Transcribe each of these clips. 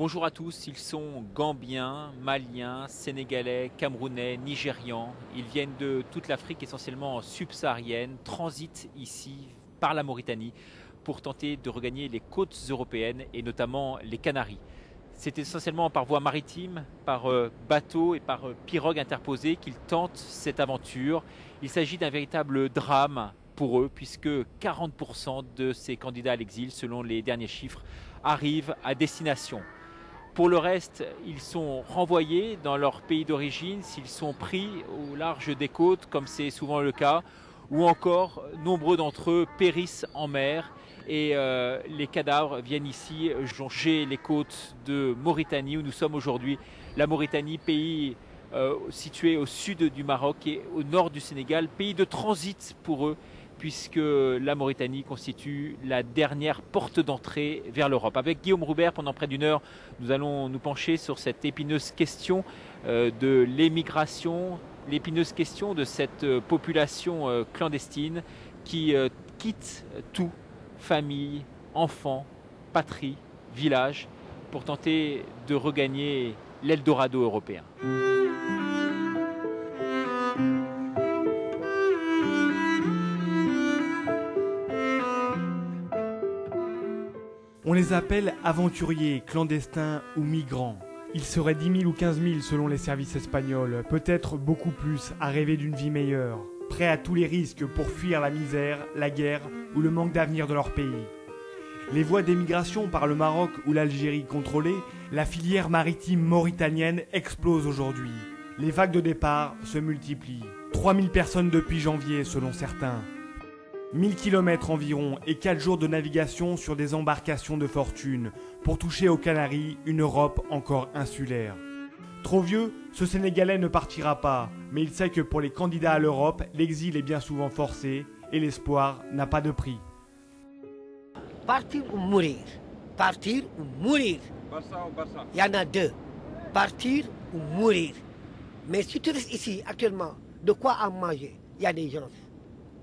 Bonjour à tous, ils sont gambiens, maliens, sénégalais, camerounais, nigérians. Ils viennent de toute l'Afrique, essentiellement subsaharienne, transitent ici par la Mauritanie pour tenter de regagner les côtes européennes et notamment les Canaries. C'est essentiellement par voie maritime, par bateau et par pirogue interposée qu'ils tentent cette aventure. Il s'agit d'un véritable drame pour eux puisque 40% de ces candidats à l'exil, selon les derniers chiffres, arrivent à destination. Pour le reste, ils sont renvoyés dans leur pays d'origine s'ils sont pris au large des côtes, comme c'est souvent le cas, ou encore nombreux d'entre eux périssent en mer et les cadavres viennent ici joncher les côtes de Mauritanie où nous sommes aujourd'hui. La Mauritanie, pays situé au sud du Maroc et au nord du Sénégal, pays de transit pour eux, puisque la Mauritanie constitue la dernière porte d'entrée vers l'Europe. Avec Guillaume Roubert, pendant près d'une heure, nous allons nous pencher sur cette épineuse question de l'émigration, l'épineuse question de cette population clandestine qui quitte tout, famille, enfants, patrie, village, pour tenter de regagner l'Eldorado européen. On les appelle aventuriers, clandestins ou migrants. Ils seraient 10 000 ou 15 000 selon les services espagnols, peut-être beaucoup plus, à rêver d'une vie meilleure, prêts à tous les risques pour fuir la misère, la guerre ou le manque d'avenir de leur pays. Les voies d'émigration par le Maroc ou l'Algérie contrôlées, la filière maritime mauritanienne explose aujourd'hui. Les vagues de départ se multiplient. 3 000 personnes depuis janvier selon certains. 1000 km environ et 4 jours de navigation sur des embarcations de fortune pour toucher aux Canaries, une Europe encore insulaire. Trop vieux, ce Sénégalais ne partira pas, mais il sait que pour les candidats à l'Europe, l'exil est bien souvent forcé et l'espoir n'a pas de prix. Partir ou mourir. Partir ou mourir. Barça ou Barça. Il y en a deux. Partir ou mourir. Mais si tu restes ici actuellement, de quoi à manger? Il y a des gens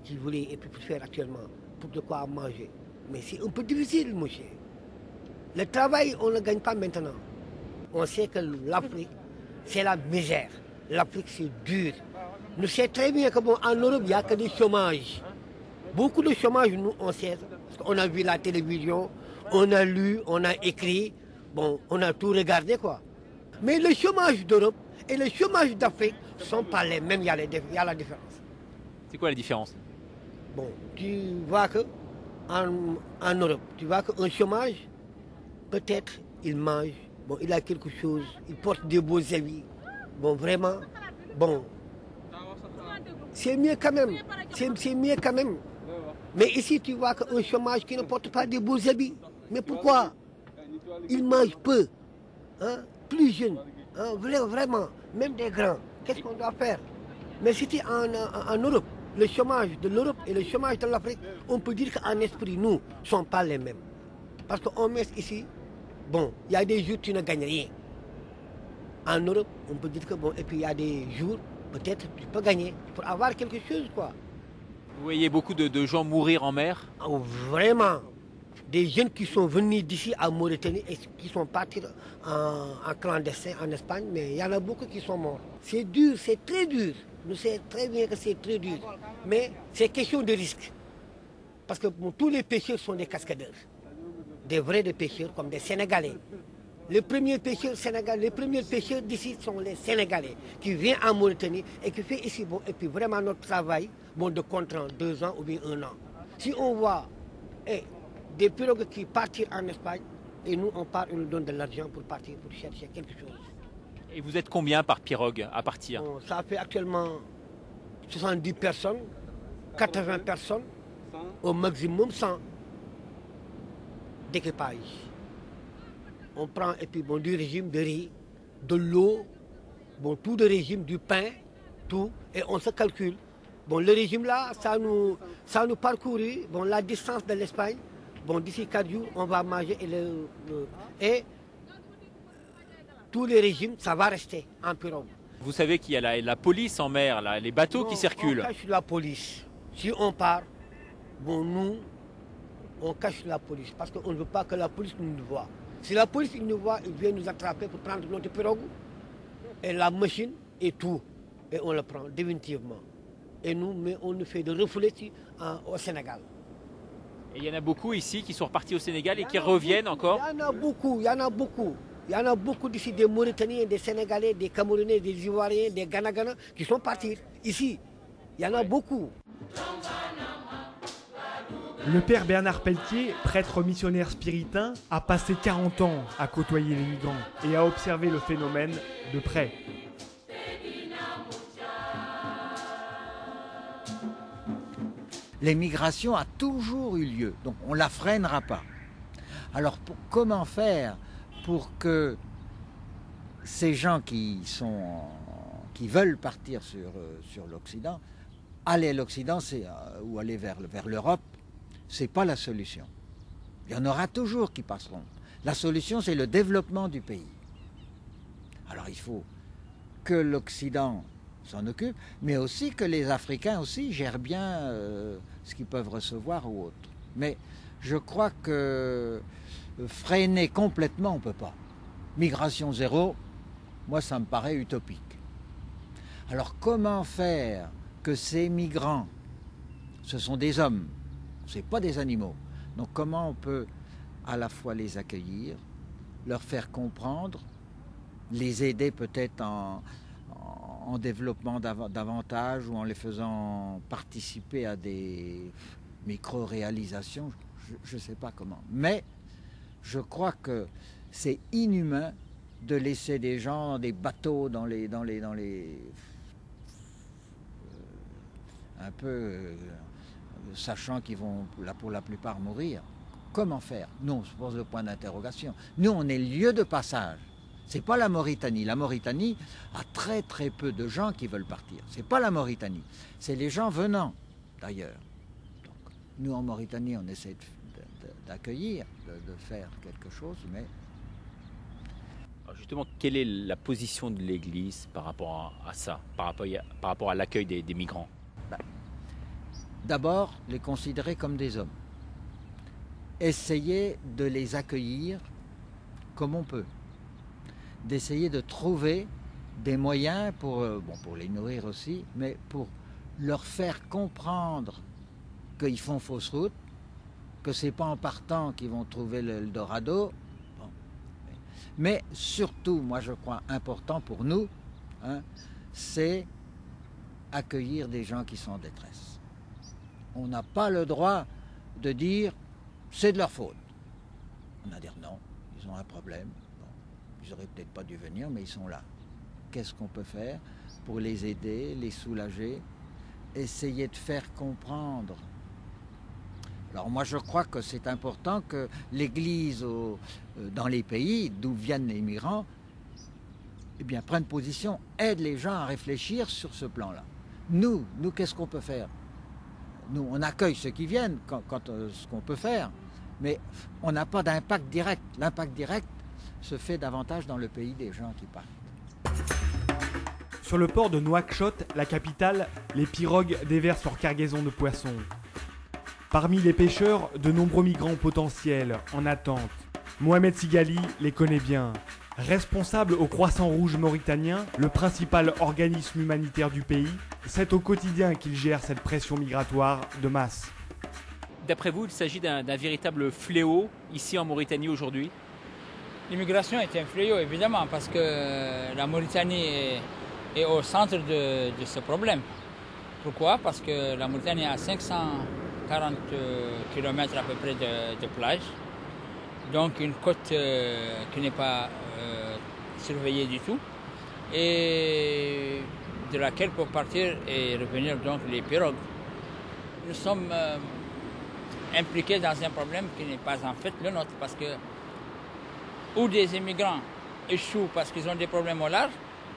qui voulaient et puis faire actuellement pour de quoi à manger. Mais c'est un peu difficile, monsieur. Le travail, on ne le gagne pas maintenant. On sait que l'Afrique, c'est la misère. L'Afrique, c'est dur. Nous savons très bien qu'en Europe, il n'y a que du chômage. Beaucoup de chômage, nous, on sait. Parce qu'on a vu la télévision, on a lu, on a écrit. Bon, on a tout regardé, quoi. Mais le chômage d'Europe et le chômage d'Afrique ne sont pas les mêmes. Il y a la différence. C'est quoi la différence ? Bon, tu vois que en Europe, tu vois qu'un chômage, peut-être il mange, bon, il a quelque chose, il porte des beaux habits. Bon, vraiment, bon, c'est mieux quand même. C'est mieux quand même. Mais ici, tu vois qu'un chômage qui ne porte pas des beaux habits. Mais pourquoi? Il mange peu, hein, plus jeune, hein, vraiment, même des grands. Qu'est-ce qu'on doit faire? Mais c'était en Europe. Le chômage de l'Europe et le chômage de l'Afrique, on peut dire qu'en esprit, nous, ne sont pas les mêmes. Parce qu'on met ici, bon, il y a des jours où tu ne gagnes rien. En Europe, on peut dire que bon, et puis il y a des jours, peut-être tu peux gagner pour avoir quelque chose, quoi. Vous voyez beaucoup de gens mourir en mer ? Oh, vraiment, des jeunes qui sont venus d'ici à Mauritanie et qui sont partis en clandestin en Espagne, mais il y en a beaucoup qui sont morts. C'est dur, c'est très dur. Nous savons très bien que c'est très dur. Mais c'est question de risque. Parce que bon, tous les pêcheurs sont des cascadeurs. Des vrais pêcheurs comme des Sénégalais. Les premiers pêcheurs d'ici sont les Sénégalais qui viennent en Mauritanie et qui font ici bon, et puis vraiment notre travail bon, de contrat 2 ans ou bien 1 an. Si on voit des pirogues qui partent en Espagne et nous on part, on nous donne de l'argent pour partir, pour chercher quelque chose. Et vous êtes combien par pirogue à partir ? Bon, ça fait actuellement 70 personnes, 80 personnes, au maximum 100 d'équipage. On prend et puis bon, du régime de riz, de l'eau, bon, tout le régime, du pain, tout, et on se calcule. Bon, le régime là, ça nous parcourt bon, la distance de l'Espagne. Bon, d'ici 4 jours, on va manger et tous les régimes, ça va rester en pirogue. Vous savez qu'il y a la police en mer, là, les bateaux qui circulent. On cache la police. Si on part, bon, nous, on cache la police parce qu'on ne veut pas que la police nous voie. Si la police il nous voit, il vient nous attraper pour prendre notre pirogue et la machine et tout. Et on le prend définitivement. Et nous, mais on nous fait de refouler au Sénégal. Et il y en a beaucoup ici qui sont repartis au Sénégal et qui reviennent encore. Il y en a beaucoup, il y en a beaucoup. Il y en a beaucoup d'ici, des Mauritaniens, des Sénégalais, des Camerounais, des Ivoiriens, des Ghanagana qui sont partis ici. Il y en a beaucoup. Le père Bernard Pelletier, prêtre missionnaire spiritain, a passé 40 ans à côtoyer les migrants et à observer le phénomène de près. L'émigration a toujours eu lieu, donc on ne la freinera pas. Alors comment faire pour que ces gens qui veulent partir sur l'Occident, aller à l'Occident ou aller vers l'Europe, ce n'est pas la solution. Il y en aura toujours qui passeront. La solution, c'est le développement du pays. Alors il faut que l'Occident s'en occupe, mais aussi que les Africains aussi gèrent bien ce qu'ils peuvent recevoir ou autre. Mais je crois que freiner complètement, on ne peut pas. Migration zéro, moi ça me paraît utopique. Alors comment faire que ces migrants, ce sont des hommes, ce n'est pas des animaux, donc comment on peut à la fois les accueillir, leur faire comprendre, les aider peut-être en développement davantage ou en les faisant participer à des micro-réalisations, je ne sais pas comment. Mais je crois que c'est inhumain de laisser des gens dans des bateaux, dans les un peu sachant qu'ils vont pour la plupart mourir. Comment faire? Nous, on se pose le point d'interrogation. Nous, on est lieu de passage. C'est pas la Mauritanie. La Mauritanie a très très peu de gens qui veulent partir. C'est pas la Mauritanie. C'est les gens venant d'ailleurs. Donc, nous, en Mauritanie, on essaie d'accueillir, de faire quelque chose, mais... Alors justement, quelle est la position de l'Église par rapport à ça, par rapport à l'accueil des migrants? D'abord, les considérer comme des hommes. Essayer de les accueillir comme on peut. D'essayer de trouver des moyens pour les nourrir aussi, mais pour leur faire comprendre qu'ils font fausse route, que c'est pas en partant qu'ils vont trouver l'Eldorado. Bon. Mais surtout, moi je crois important pour nous, c'est accueillir des gens qui sont en détresse. On n'a pas le droit de dire c'est de leur faute. On a dire non, ils ont un problème. Ils n'auraient peut-être pas dû venir, mais ils sont là. Qu'est-ce qu'on peut faire pour les aider, les soulager, essayer de faire comprendre? Alors moi je crois que c'est important que l'Église dans les pays d'où viennent les migrants prenne position, aide les gens à réfléchir sur ce plan-là. Nous qu'est-ce qu'on peut faire? Nous, on accueille ceux qui viennent ce qu'on peut faire, mais on n'a pas d'impact direct. L'impact direct se fait davantage dans le pays des gens qui partent. Sur le port de Nouakchott, la capitale, les pirogues déversent leur cargaison de poissons. Parmi les pêcheurs, de nombreux migrants potentiels, en attente. Mohamed Sigali les connaît bien. Responsable au Croissant Rouge mauritanien, le principal organisme humanitaire du pays, c'est au quotidien qu'il gère cette pression migratoire de masse. D'après vous, il s'agit d'un véritable fléau ici en Mauritanie aujourd'hui? L'immigration est un fléau, évidemment, parce que la Mauritanie est au centre de ce problème. Pourquoi? Parce que la Mauritanie a 540 km à peu près de plage, donc une côte qui n'est pas surveillée du tout, et de laquelle peuvent partir et revenir donc les pirogues. Nous sommes impliqués dans un problème qui n'est pas en fait le nôtre, parce que ou des immigrants échouent parce qu'ils ont des problèmes au large,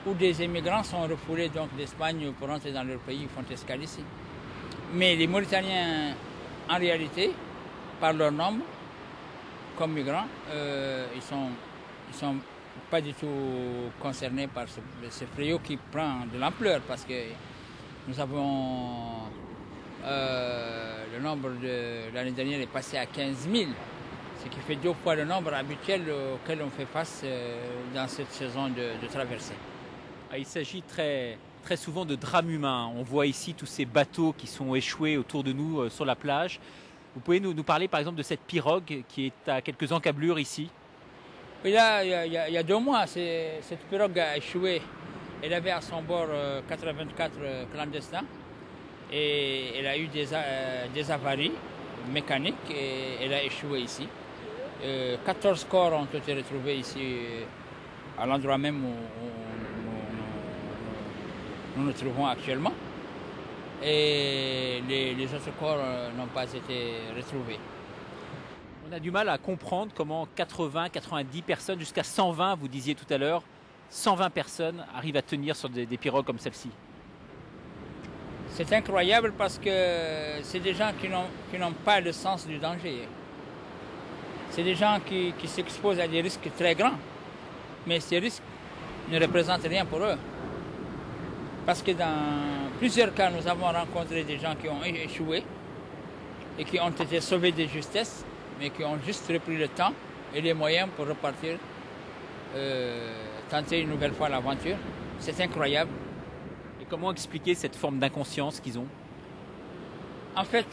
ou des immigrants sont refoulés donc d'Espagne pour rentrer dans leur pays, ils font escale ici. Mais les Mauritaniens, en réalité, par leur nombre, comme migrants, ils sont pas du tout concernés par ce fléau qui prend de l'ampleur, parce que nous avons le nombre de l'année dernière est passé à 15 000. ce qui fait 2 fois le nombre habituel auquel on fait face dans cette saison de traversée. Il s'agit très souvent de drames humains. On voit ici tous ces bateaux qui sont échoués autour de nous sur la plage. Vous pouvez nous parler par exemple de cette pirogue qui est à quelques encablures ici? Oui, là, il y a 2 mois, cette pirogue a échoué. Elle avait à son bord 84 clandestins et elle a eu des avaries mécaniques et elle a échoué ici. 14 corps ont été retrouvés ici à l'endroit même où nous nous trouvons actuellement. Et les autres corps n'ont pas été retrouvés. On a du mal à comprendre comment 80, 90 personnes, jusqu'à 120, vous disiez tout à l'heure, 120 personnes arrivent à tenir sur des pirogues comme celle-ci. C'est incroyable parce que c'est des gens qui n'ont pas le sens du danger. C'est des gens qui s'exposent à des risques très grands. Mais ces risques ne représentent rien pour eux. Parce que dans plusieurs cas, nous avons rencontré des gens qui ont échoué et qui ont été sauvés de justesse, mais qui ont juste repris le temps et les moyens pour repartir, tenter une nouvelle fois l'aventure. C'est incroyable. Et comment expliquer cette forme d'inconscience qu'ils ont? En fait,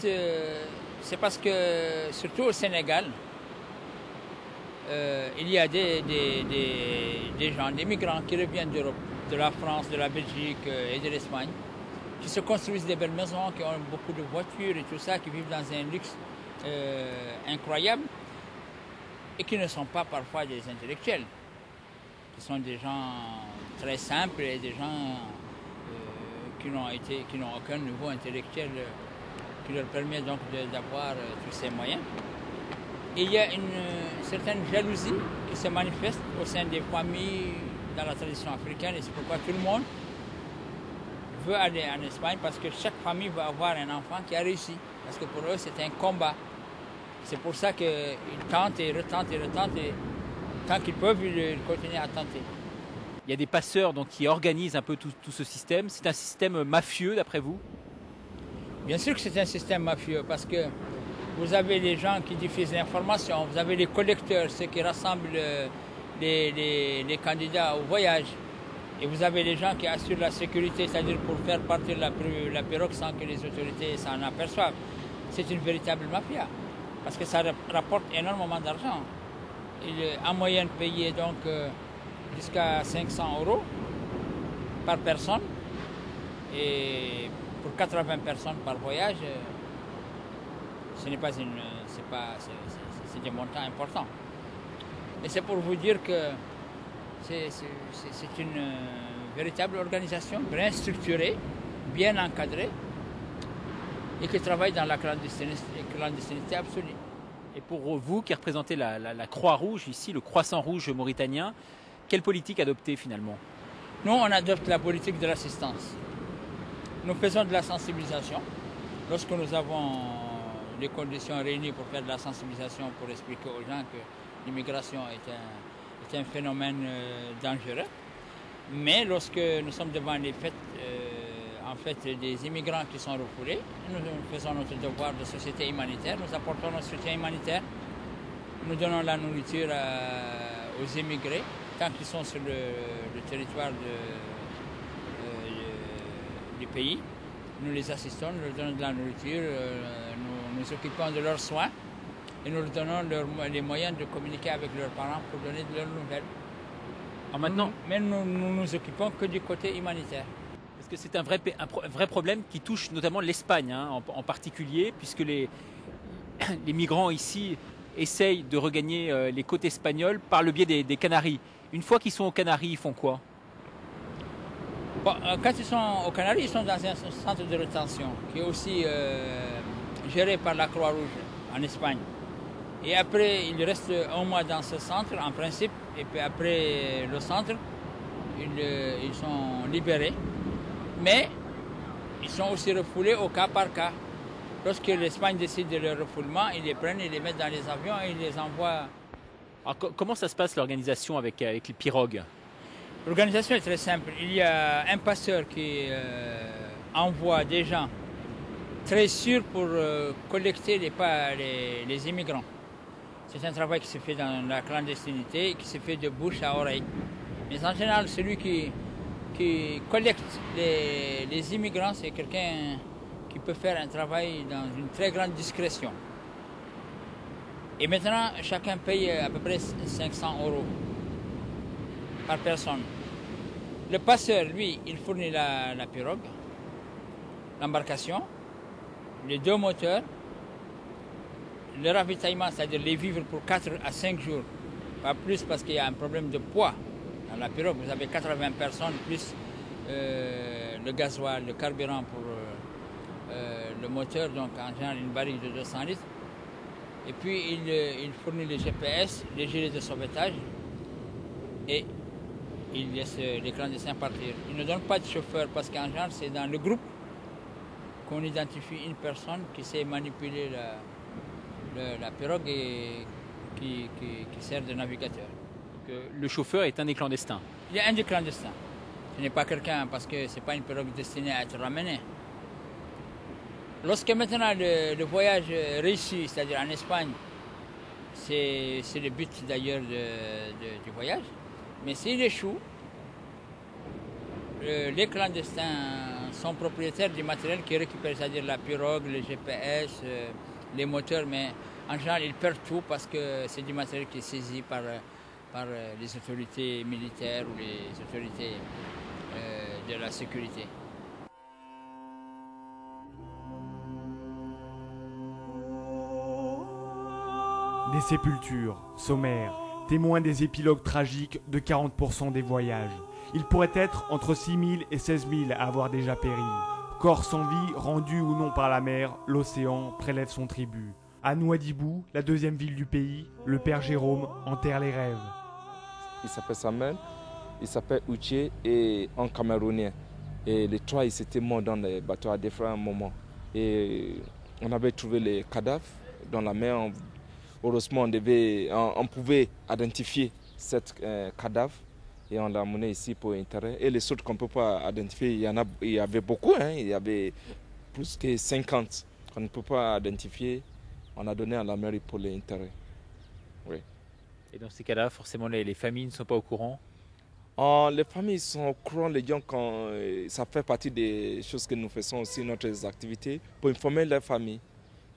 c'est parce que, surtout au Sénégal, il y a des gens, des migrants qui reviennent d'Europe, de la France, de la Belgique et de l'Espagne, qui se construisent des belles maisons, qui ont beaucoup de voitures et tout ça, qui vivent dans un luxe incroyable et qui ne sont pas parfois des intellectuels, qui sont des gens très simples et des gens qui n'ont aucun niveau intellectuel qui leur permet donc d'avoir tous ces moyens. Et il y a une certaine jalousie qui se manifeste au sein des familles dans la tradition africaine et c'est pourquoi tout le monde veut aller en Espagne parce que chaque famille veut avoir un enfant qui a réussi. Parce que pour eux, c'est un combat. C'est pour ça qu'ils tentent et retentent et retentent et tant qu'ils peuvent, ils continuent à tenter. Il y a des passeurs donc, qui organisent un peu tout ce système. C'est un système mafieux d'après vous? Bien sûr que c'est un système mafieux parce que vous avez les gens qui diffusent l'information, vous avez les collecteurs, ceux qui rassemblent les candidats au voyage. Et vous avez les gens qui assurent la sécurité, c'est-à-dire pour faire partir la pirogue sans que les autorités s'en aperçoivent. C'est une véritable mafia, parce que ça rapporte énormément d'argent. Il est en moyenne payé donc jusqu'à 500 € par personne. Et pour 80 personnes par voyage, ce n'est pas c'est des montants importants. Et c'est pour vous dire que c'est une véritable organisation bien structurée, bien encadrée et qui travaille dans la clandestinité absolue. Et pour vous qui représentez la Croix-Rouge ici, le Croissant Rouge mauritanien, quelle politique adopter finalement? Nous, on adopte la politique de l'assistance. Nous faisons de la sensibilisation. Lorsque nous avons les conditions réunies pour faire de la sensibilisation, pour expliquer aux gens que l'immigration est un phénomène dangereux. Mais lorsque nous sommes devant les faits, des immigrants qui sont refoulés, nous faisons notre devoir de société humanitaire, nous apportons notre soutien humanitaire, nous donnons la nourriture aux immigrés tant qu'ils sont sur le territoire du pays. Nous les assistons, nous leur donnons de la nourriture, nous nous occupons de leurs soins et nous leur donnons les moyens de communiquer avec leurs parents pour donner de leurs nouvelles. Alors maintenant, mais nous nous occupons que du côté humanitaire. Est-ce que c'est un vrai problème qui touche notamment l'Espagne en particulier, puisque les migrants ici essayent de regagner les côtes espagnoles par le biais des Canaries. Une fois qu'ils sont aux Canaries, ils font quoi? Bon, quand ils sont aux Canaries, ils sont dans un centre de rétention qui est aussi géré par la Croix-Rouge en Espagne. Et après, ils restent un mois dans ce centre, en principe, et puis après le centre, ils sont libérés. Mais ils sont aussi refoulés au cas par cas. Lorsque l'Espagne décide de leur refoulement, ils les prennent, ils les mettent dans les avions et ils les envoient. Alors, comment ça se passe l'organisation avec les pirogues? L'organisation est très simple. Il y a un passeur qui envoie des gens très sûrs pour collecter les immigrants. C'est un travail qui se fait dans la clandestinité, qui se fait de bouche à oreille. Mais en général, celui qui collecte les immigrants, c'est quelqu'un qui peut faire un travail dans une très grande discrétion. Et maintenant, chacun paye à peu près 500 € par personne. Le passeur, lui, il fournit la pirogue, l'embarcation, les 2 moteurs, le ravitaillement, c'est-à-dire les vivres pour 4 à 5 jours, pas plus parce qu'il y a un problème de poids dans la pirogue. Vous avez 80 personnes plus le gasoil, le carburant pour le moteur, donc en général une barrique de 200 litres. Et puis il fournit les GPS, les gilets de sauvetage et il laisse les clandestins partir. Il ne donne pas de chauffeur parce qu'en général c'est dans le groupe qu'on identifie une personne qui sait manipuler la pirogue et qui sert de navigateur. Donc, le chauffeur est un des clandestins. Il y a un des clandestins. Ce n'est pas quelqu'un parce que ce n'est pas une pirogue destinée à être ramenée. Lorsque maintenant le voyage réussit, c'est-à-dire en Espagne, c'est le but d'ailleurs du voyage, mais s'il échoue, les clandestins sont propriétaires du matériel qu'ils récupèrent, c'est-à-dire la pirogue, les GPS, les moteurs, mais en général ils perdent tout parce que c'est du matériel qui est saisi par les autorités militaires ou les autorités de la sécurité. Des sépultures, sommaires, témoins des épilogues tragiques de 40% des voyages. Il pourrait être entre 6 000 et 16 000 à avoir déjà péri. Corps sans vie, rendus ou non par la mer, l'océan prélève son tribut. À Nouadhibou, la 2e ville du pays, le père Jérôme enterre les rêves. Il s'appelle Samuel, il s'appelle Uche et un Camerounais. Et les 3, ils étaient morts dans les bateaux à différents moments. Et on avait trouvé les cadavres dans la mer. Heureusement, on pouvait identifier cet cadavre et on l'a amené ici pour intérêt. Et les autres qu'on ne peut pas identifier, il y avait beaucoup, hein, il y avait plus que 50 qu'on ne peut pas identifier. On a donné à la mairie pour l'intérêt. Oui. Et dans ces cas-là, forcément, les familles ne sont pas au courant? Les familles sont au courant, les gens, ça fait partie des choses que nous faisons aussi, notre activité, pour informer les familles.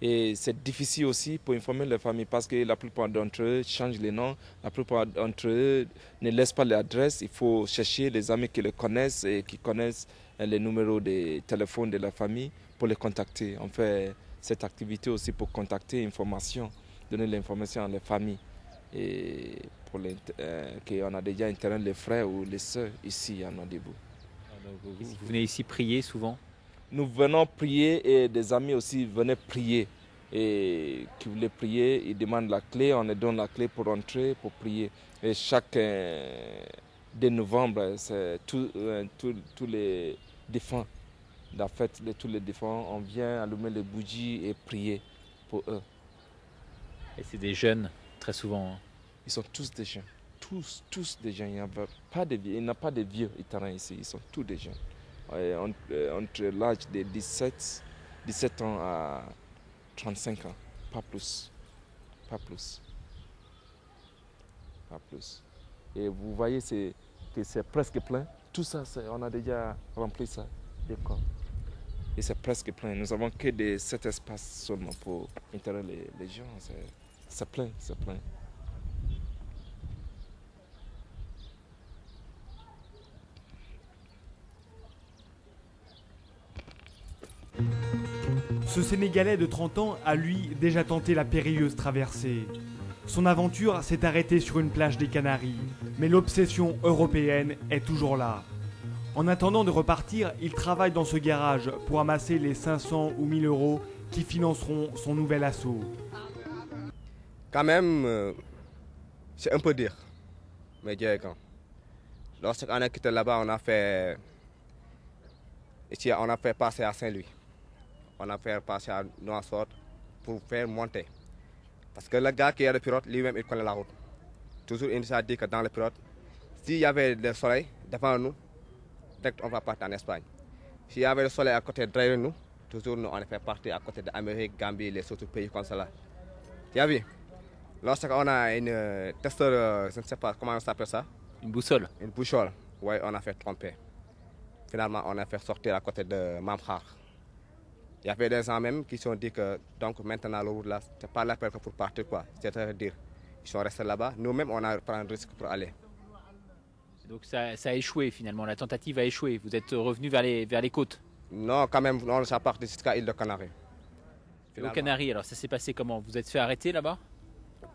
Et c'est difficile aussi pour informer les familles parce que la plupart d'entre eux changent les noms, la plupart d'entre eux ne laissent pas l'adresse. Il faut chercher les amis qui les connaissent et qui connaissent les numéros de téléphone de la famille pour les contacter. On fait cette activité aussi pour contacter l'information, donner l'information à les familles. Et pour qu'on a déjà interné les frères ou les sœurs ici à Nouadhibou. Vous venez ici prier souvent? Nous venons prier et des amis aussi venaient prier. Et qui voulaient prier, ils demandent la clé, on leur donne la clé pour entrer, pour prier. Et chaque 2 novembre, c'est tous les défunts, la fête de tous les défunts, on vient allumer les bougies et prier pour eux. Et c'est des jeunes, très souvent. Ils sont tous des jeunes, tous des jeunes. Il n'y a pas de vieux italien ici, ils sont tous des jeunes. Entre l'âge de 17 ans à 35 ans, pas plus. Et vous voyez que c'est presque plein. Tout ça, on a déjà rempli ça, des corps. Et c'est presque plein. Nous n'avons que de cet espace seulement pour enterrer les gens. C'est plein. Ce Sénégalais de 30 ans a lui déjà tenté la périlleuse traversée. Son aventure s'est arrêtée sur une plage des Canaries, mais l'obsession européenne est toujours là. En attendant de repartir, il travaille dans ce garage pour amasser les 500 ou 1000 euros qui financeront son nouvel assaut. Quand même, c'est un peu dur, mais Dieu est grand. Lorsqu'on a quitté là-bas, on a fait passer à Saint-Louis. On a fait passer à Nouakchott pour faire monter. Parce que le gars qui est le pilote, lui-même, il connaît la route. Toujours, il nous a dit que dans le pilote, s'il y avait le soleil devant nous, on va partir en Espagne. S'il y avait le soleil à côté derrière nous, toujours, nous, on a fait partir à côté d'Amérique, Gambie, les autres pays comme cela. Tu as vu? Lorsqu'on a une testeur, je ne sais pas comment on s'appelle ça. Une boussole. Une boussole, oui, on a fait tromper. Finalement, on a fait sortir à côté de Mamkhar. Il y avait des gens même qui se sont dit que donc maintenant, le route là, ce n'est pas l'appel pour partir, quoi. C'est-à-dire, ils sont restés là-bas. Nous-mêmes, on a pris un risque pour aller. Donc ça a échoué finalement, la tentative a échoué. Vous êtes revenu vers les côtes. Non, quand même, on est parti jusqu'à l'île de Canaries. Aux Canaries, alors ça s'est passé comment? Vous êtes fait arrêter là-bas?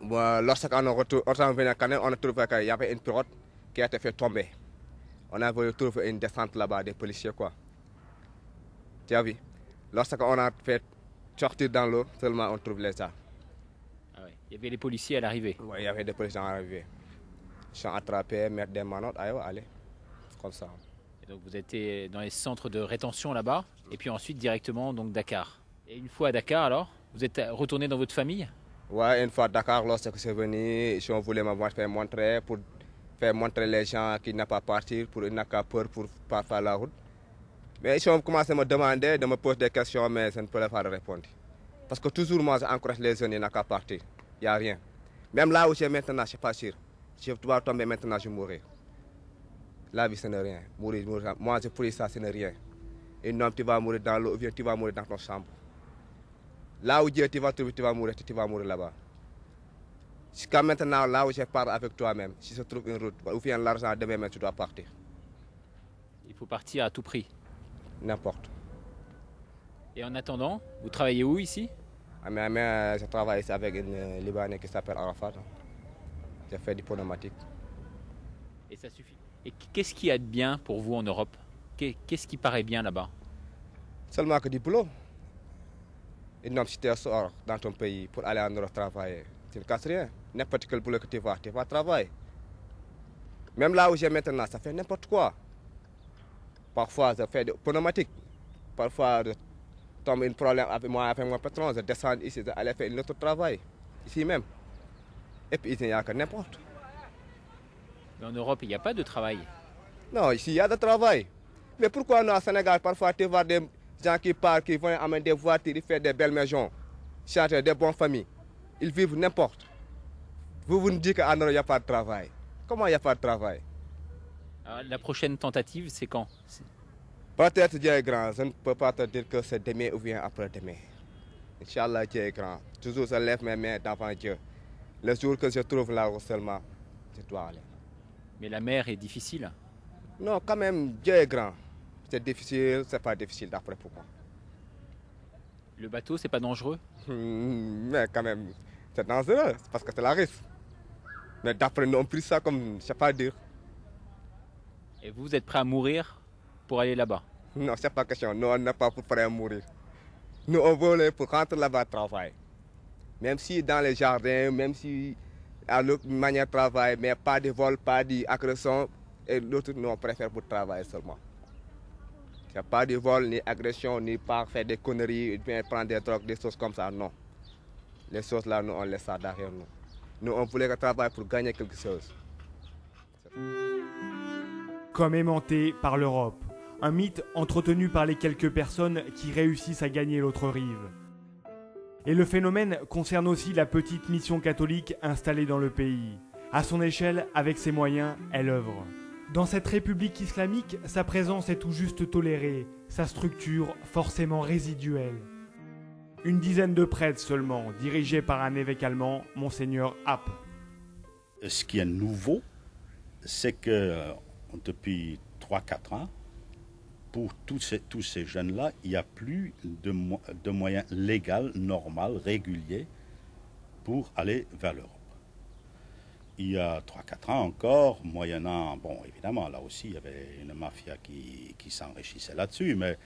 Lorsqu'on est venu à Canaries, on a trouvé qu'il y avait une pirogue qui a été fait tomber. On a voulu trouver une descente là-bas des policiers, quoi. Tu as vu? Lorsqu'on a fait sortir dans l'eau, seulement on trouve les gens. Ah ouais. Il y avait les policiers à l'arrivée. Oui, il y avait des policiers à l'arrivée. Ils sont attrapés, mettre des manottes, allez, comme ça. Et donc vous étiez dans les centres de rétention là-bas, et puis ensuite directement donc Dakar. Et une fois à Dakar alors, vous êtes retourné dans votre famille? Oui, une fois à Dakar, lorsque je suis venu, ils ont voulu me faire montrer, pour faire montrer les gens qui n'ont pas partir, pour qu'ils n'ont pas peur pour faire la route. Mais ils ont commencé à me demander, de me poser des questions, mais je ne peux pas répondre. Parce que toujours moi, j'encourage les jeunes, ils n'ont qu'à partir. Il n'y a rien. Même là où je suis maintenant, je ne suis pas sûr. Si je dois tomber maintenant, je vais mourir. La vie, ce n'est rien. Mourir. Moi, je prie ça, ce n'est rien. Un homme, tu vas mourir dans l'eau, ou bien tu vas mourir dans ton chambre. Là où Dieu tu vas trouver, tu vas mourir là-bas. Jusqu'à maintenant, là où je pars avec toi-même, si je trouve une route, ou bien l'argent, demain, tu dois partir. Il faut partir à tout prix. N'importe. Et en attendant, vous travaillez où ici? Je travaille ici avec une Libanais qui s'appelle Arafat. J'ai fait du pneumatique. Et ça suffit. Et qu'est-ce qu'il y a de bien pour vous en Europe? Qu'est-ce qui paraît bien là-bas? Seulement que du boulot. Un homme, si tu sors dans ton pays pour aller en Europe travailler, tu ne casses rien. N'importe quel boulot que tu vas travailler. Même là où j'ai maintenant, ça fait n'importe quoi. Parfois, je fais du pneumatique. Parfois, je tombe un problème avec mon patron, je descends ici, je aller faire un autre travail. Ici même. Et puis, il n'y a que n'importe. Mais en Europe, il n'y a pas de travail. Non, ici, il y a de travail. Mais pourquoi nous, au Sénégal, parfois, tu vois des gens qui partent, qui vont amener des voitures, ils font des belles maisons, chanter des bonnes familles. Ils vivent n'importe. Vous nous dites qu'en Europe, il n'y a pas de travail. Comment il n'y a pas de travail? Alors, la prochaine tentative, c'est quand? Peut-être Dieu est grand. Je ne peux pas te dire que c'est demain ou bien après-demain. Inch'Allah, Dieu est grand. Toujours, je lève mes mains devant Dieu. Le jour que je trouve là-haut seulement, je dois aller. Mais la mer est difficile. Non, quand même, Dieu est grand. C'est difficile, c'est pas difficile d'après pourquoi. Le bateau, c'est pas dangereux? Mais quand même, c'est dangereux, parce que c'est la risque. Mais d'après nous, on prie ça comme, je sais pas dire. Et vous êtes prêt à mourir pour aller là-bas? Non, c'est pas question. Nous, on n'est pas pour prêt à mourir. Nous, on veut pour rentrer là-bas travailler. Même si dans les jardins, même si à l'autre manière de travailler, mais pas de vol, pas d'agression. Et l'autre, nous, on préfère pour travailler seulement. Il n'y a pas de vol, ni agression, ni pas faire des conneries, bien prendre des drogues, des choses comme ça, non. Les choses là, nous, on laisse ça derrière nous. Nous, on voulait travailler pour gagner quelque chose. Comme aimanté par l'Europe, un mythe entretenu par les quelques personnes qui réussissent à gagner l'autre rive. Et le phénomène concerne aussi la petite mission catholique installée dans le pays. À son échelle, avec ses moyens, elle œuvre. Dans cette république islamique, sa présence est tout juste tolérée, sa structure forcément résiduelle. Une dizaine de prêtres seulement, dirigés par un évêque allemand, Monseigneur App. Ce qui est nouveau, c'est que depuis 3-4 ans, pour tous ces jeunes-là, il n'y a plus de moyens légaux, normaux, réguliers pour aller vers l'Europe. Il y a 3-4 ans encore, moyennant, bon évidemment, là aussi il y avait une mafia qui s'enrichissait là-dessus, mais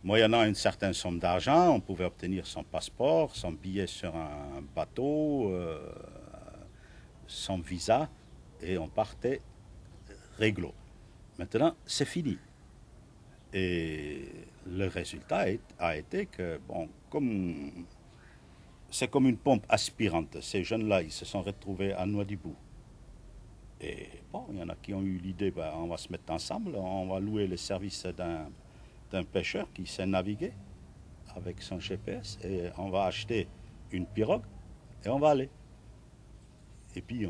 moyennant une certaine somme d'argent, on pouvait obtenir son passeport, son billet sur un bateau, son visa, et on partait réglo. Maintenant, c'est fini. Et le résultat a été que, bon, c'est comme une pompe aspirante. Ces jeunes-là, ils se sont retrouvés à Nouadhibou. Et bon, il y en a qui ont eu l'idée, ben, on va se mettre ensemble, on va louer le service d'un pêcheur qui sait naviguer avec son GPS et on va acheter une pirogue et on va aller. Et puis,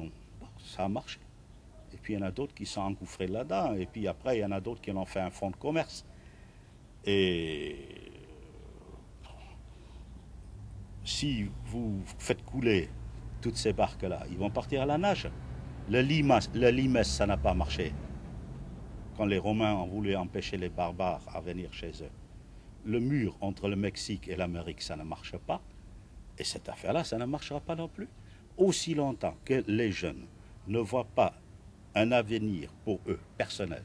ça a marché. Et puis, il y en a d'autres qui sont engouffrés là-dedans. Et puis, après, il y en a d'autres qui en ont fait un fonds de commerce. Et si vous faites couler toutes ces barques-là, ils vont partir à la nage. Le limes, ça n'a pas marché. Quand les Romains ont voulu empêcher les barbares à venir chez eux. Le mur entre le Mexique et l'Amérique, ça ne marche pas. Et cette affaire-là, ça ne marchera pas non plus. Aussi longtemps que les jeunes ne voient pas un avenir pour eux, personnel,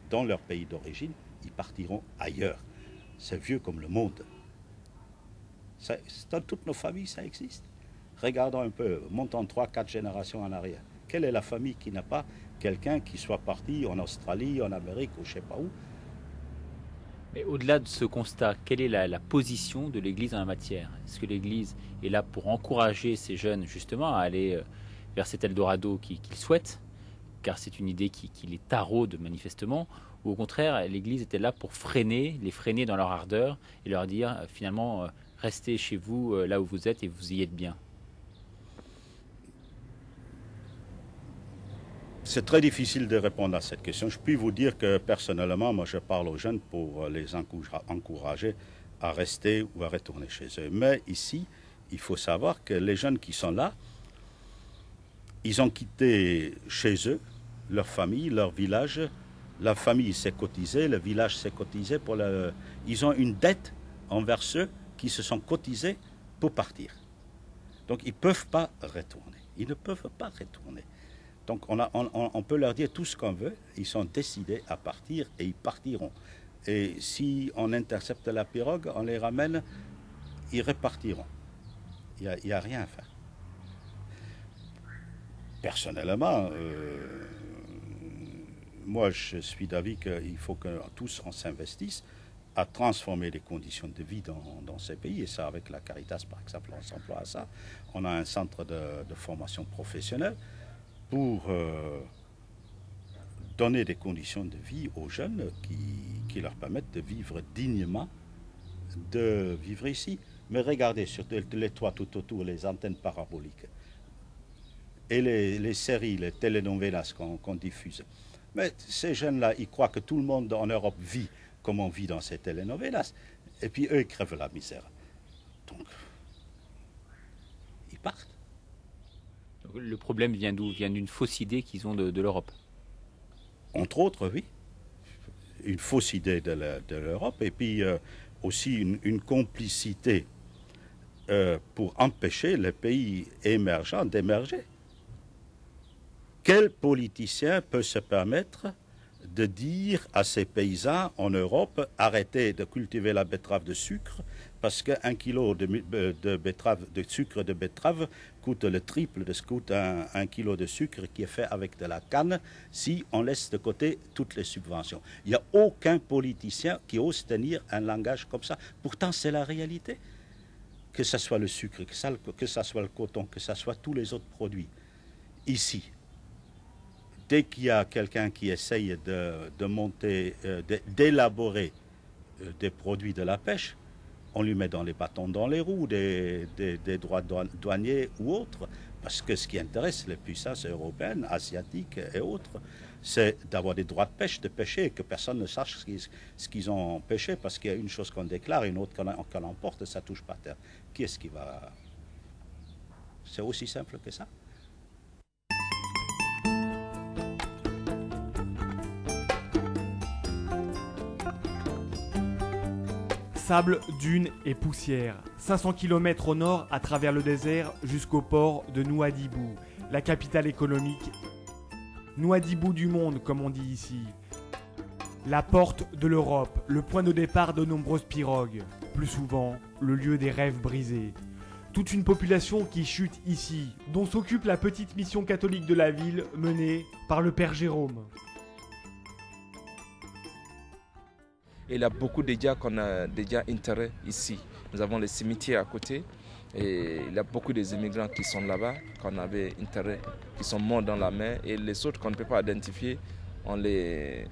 dans leur pays d'origine, ils partiront ailleurs. C'est vieux comme le monde. Dans toutes nos familles, ça existe. Regardons un peu, montons 3-4 générations en arrière. Quelle est la famille qui n'a pas quelqu'un qui soit parti en Australie, en Amérique ou je ne sais pas où? Mais au-delà de ce constat, quelle est la position de l'Église en la matière? Est-ce que l'Église est là pour encourager ces jeunes justement à aller vers cet Eldorado qu'ils souhaitent, car c'est une idée qui les taraude manifestement, ou au contraire, l'Église était là pour les freiner dans leur ardeur et leur dire finalement restez chez vous là où vous êtes et vous y êtes bien? C'est très difficile de répondre à cette question. Je puis vous dire que personnellement, moi je parle aux jeunes pour les encourager à rester ou à retourner chez eux. Mais ici, il faut savoir que les jeunes qui sont là, ils ont quitté chez eux, leur famille, leur village. La famille s'est cotisée, le village s'est cotisé. Ils ont une dette envers ceux qui se sont cotisés pour partir. Donc ils ne peuvent pas retourner. Ils ne peuvent pas retourner. Donc on peut leur dire tout ce qu'on veut, ils sont décidés à partir et ils partiront. Et si on intercepte la pirogue, on les ramène, ils repartiront. Il n'y a rien à faire. Personnellement, moi je suis d'avis qu'il faut que tous on s'investisse à transformer les conditions de vie dans ces pays. Et ça, avec la Caritas par exemple, on s'emploie à ça. On a un centre de formation professionnelle pour donner des conditions de vie aux jeunes qui leur permettent de vivre dignement, de vivre ici. Mais regardez sur les toits tout autour, les antennes paraboliques et les séries, les telenovelas qu'on diffuse. Mais ces jeunes-là, ils croient que tout le monde en Europe vit comme on vit dans ces telenovelas. Et puis eux, ils crèvent la misère. Donc, ils partent. Le problème vient d'où? Vient d'une fausse idée qu'ils ont de l'Europe. Entre autres, oui. Une fausse idée de l'Europe et puis aussi une complicité pour empêcher les pays émergents d'émerger. Quel politicien peut se permettre de dire à ces paysans en Europe, arrêtez de cultiver la betterave de sucre parce qu'un kilo de sucre de betterave coûte le triple de ce que coûte un kilo de sucre qui est fait avec de la canne si on laisse de côté toutes les subventions. Il n'y a aucun politicien qui ose tenir un langage comme ça. Pourtant, c'est la réalité. Que ce soit le sucre, que ce soit le coton, que ce soit tous les autres produits. Ici, dès qu'il y a quelqu'un qui essaye d'élaborer des produits de la pêche, on lui met dans les bâtons dans les roues, des droits douaniers ou autres. Parce que ce qui intéresse les puissances européennes, asiatiques et autres, c'est d'avoir des droits de pêche, de pêcher, et que personne ne sache ce qu'ils ont pêché, parce qu'il y a une chose qu'on déclare et une autre qu'on emporte, ça ne touche pas terre. Qui est-ce qui va... C'est aussi simple que ça. Sable, dunes et poussière. 500 km au nord à travers le désert jusqu'au port de Nouadhibou, la capitale économique. Nouadhibou du monde, comme on dit ici. La porte de l'Europe, le point de départ de nombreuses pirogues. Plus souvent, le lieu des rêves brisés. Toute une population qui chute ici, dont s'occupe la petite mission catholique de la ville menée par le Père Jérôme. Et il y a beaucoup de gens qu'on a déjà intérêt ici. Nous avons les cimetières à côté et il y a beaucoup d'immigrants qui sont là-bas, qu'on avait intérêt, qui sont morts dans la mer. Et les autres qu'on ne peut pas identifier, on les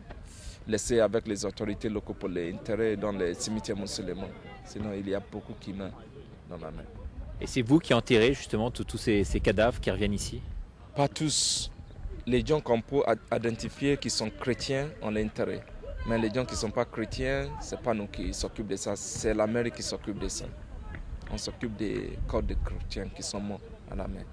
laissait avec les autorités locales pour les enterrer dans les cimetières musulmans. Sinon, il y a beaucoup qui meurent dans la mer. Et c'est vous qui enterrez justement tous ces cadavres qui reviennent ici? pas tous les gens qu'on peut identifier qui sont chrétiens ont l'intérêt. Mais les gens qui ne sont pas chrétiens, ce n'est pas nous qui s'occupent de ça, c'est la mairie qui s'occupe de ça. On s'occupe des corps de chrétiens qui sont morts à la mer.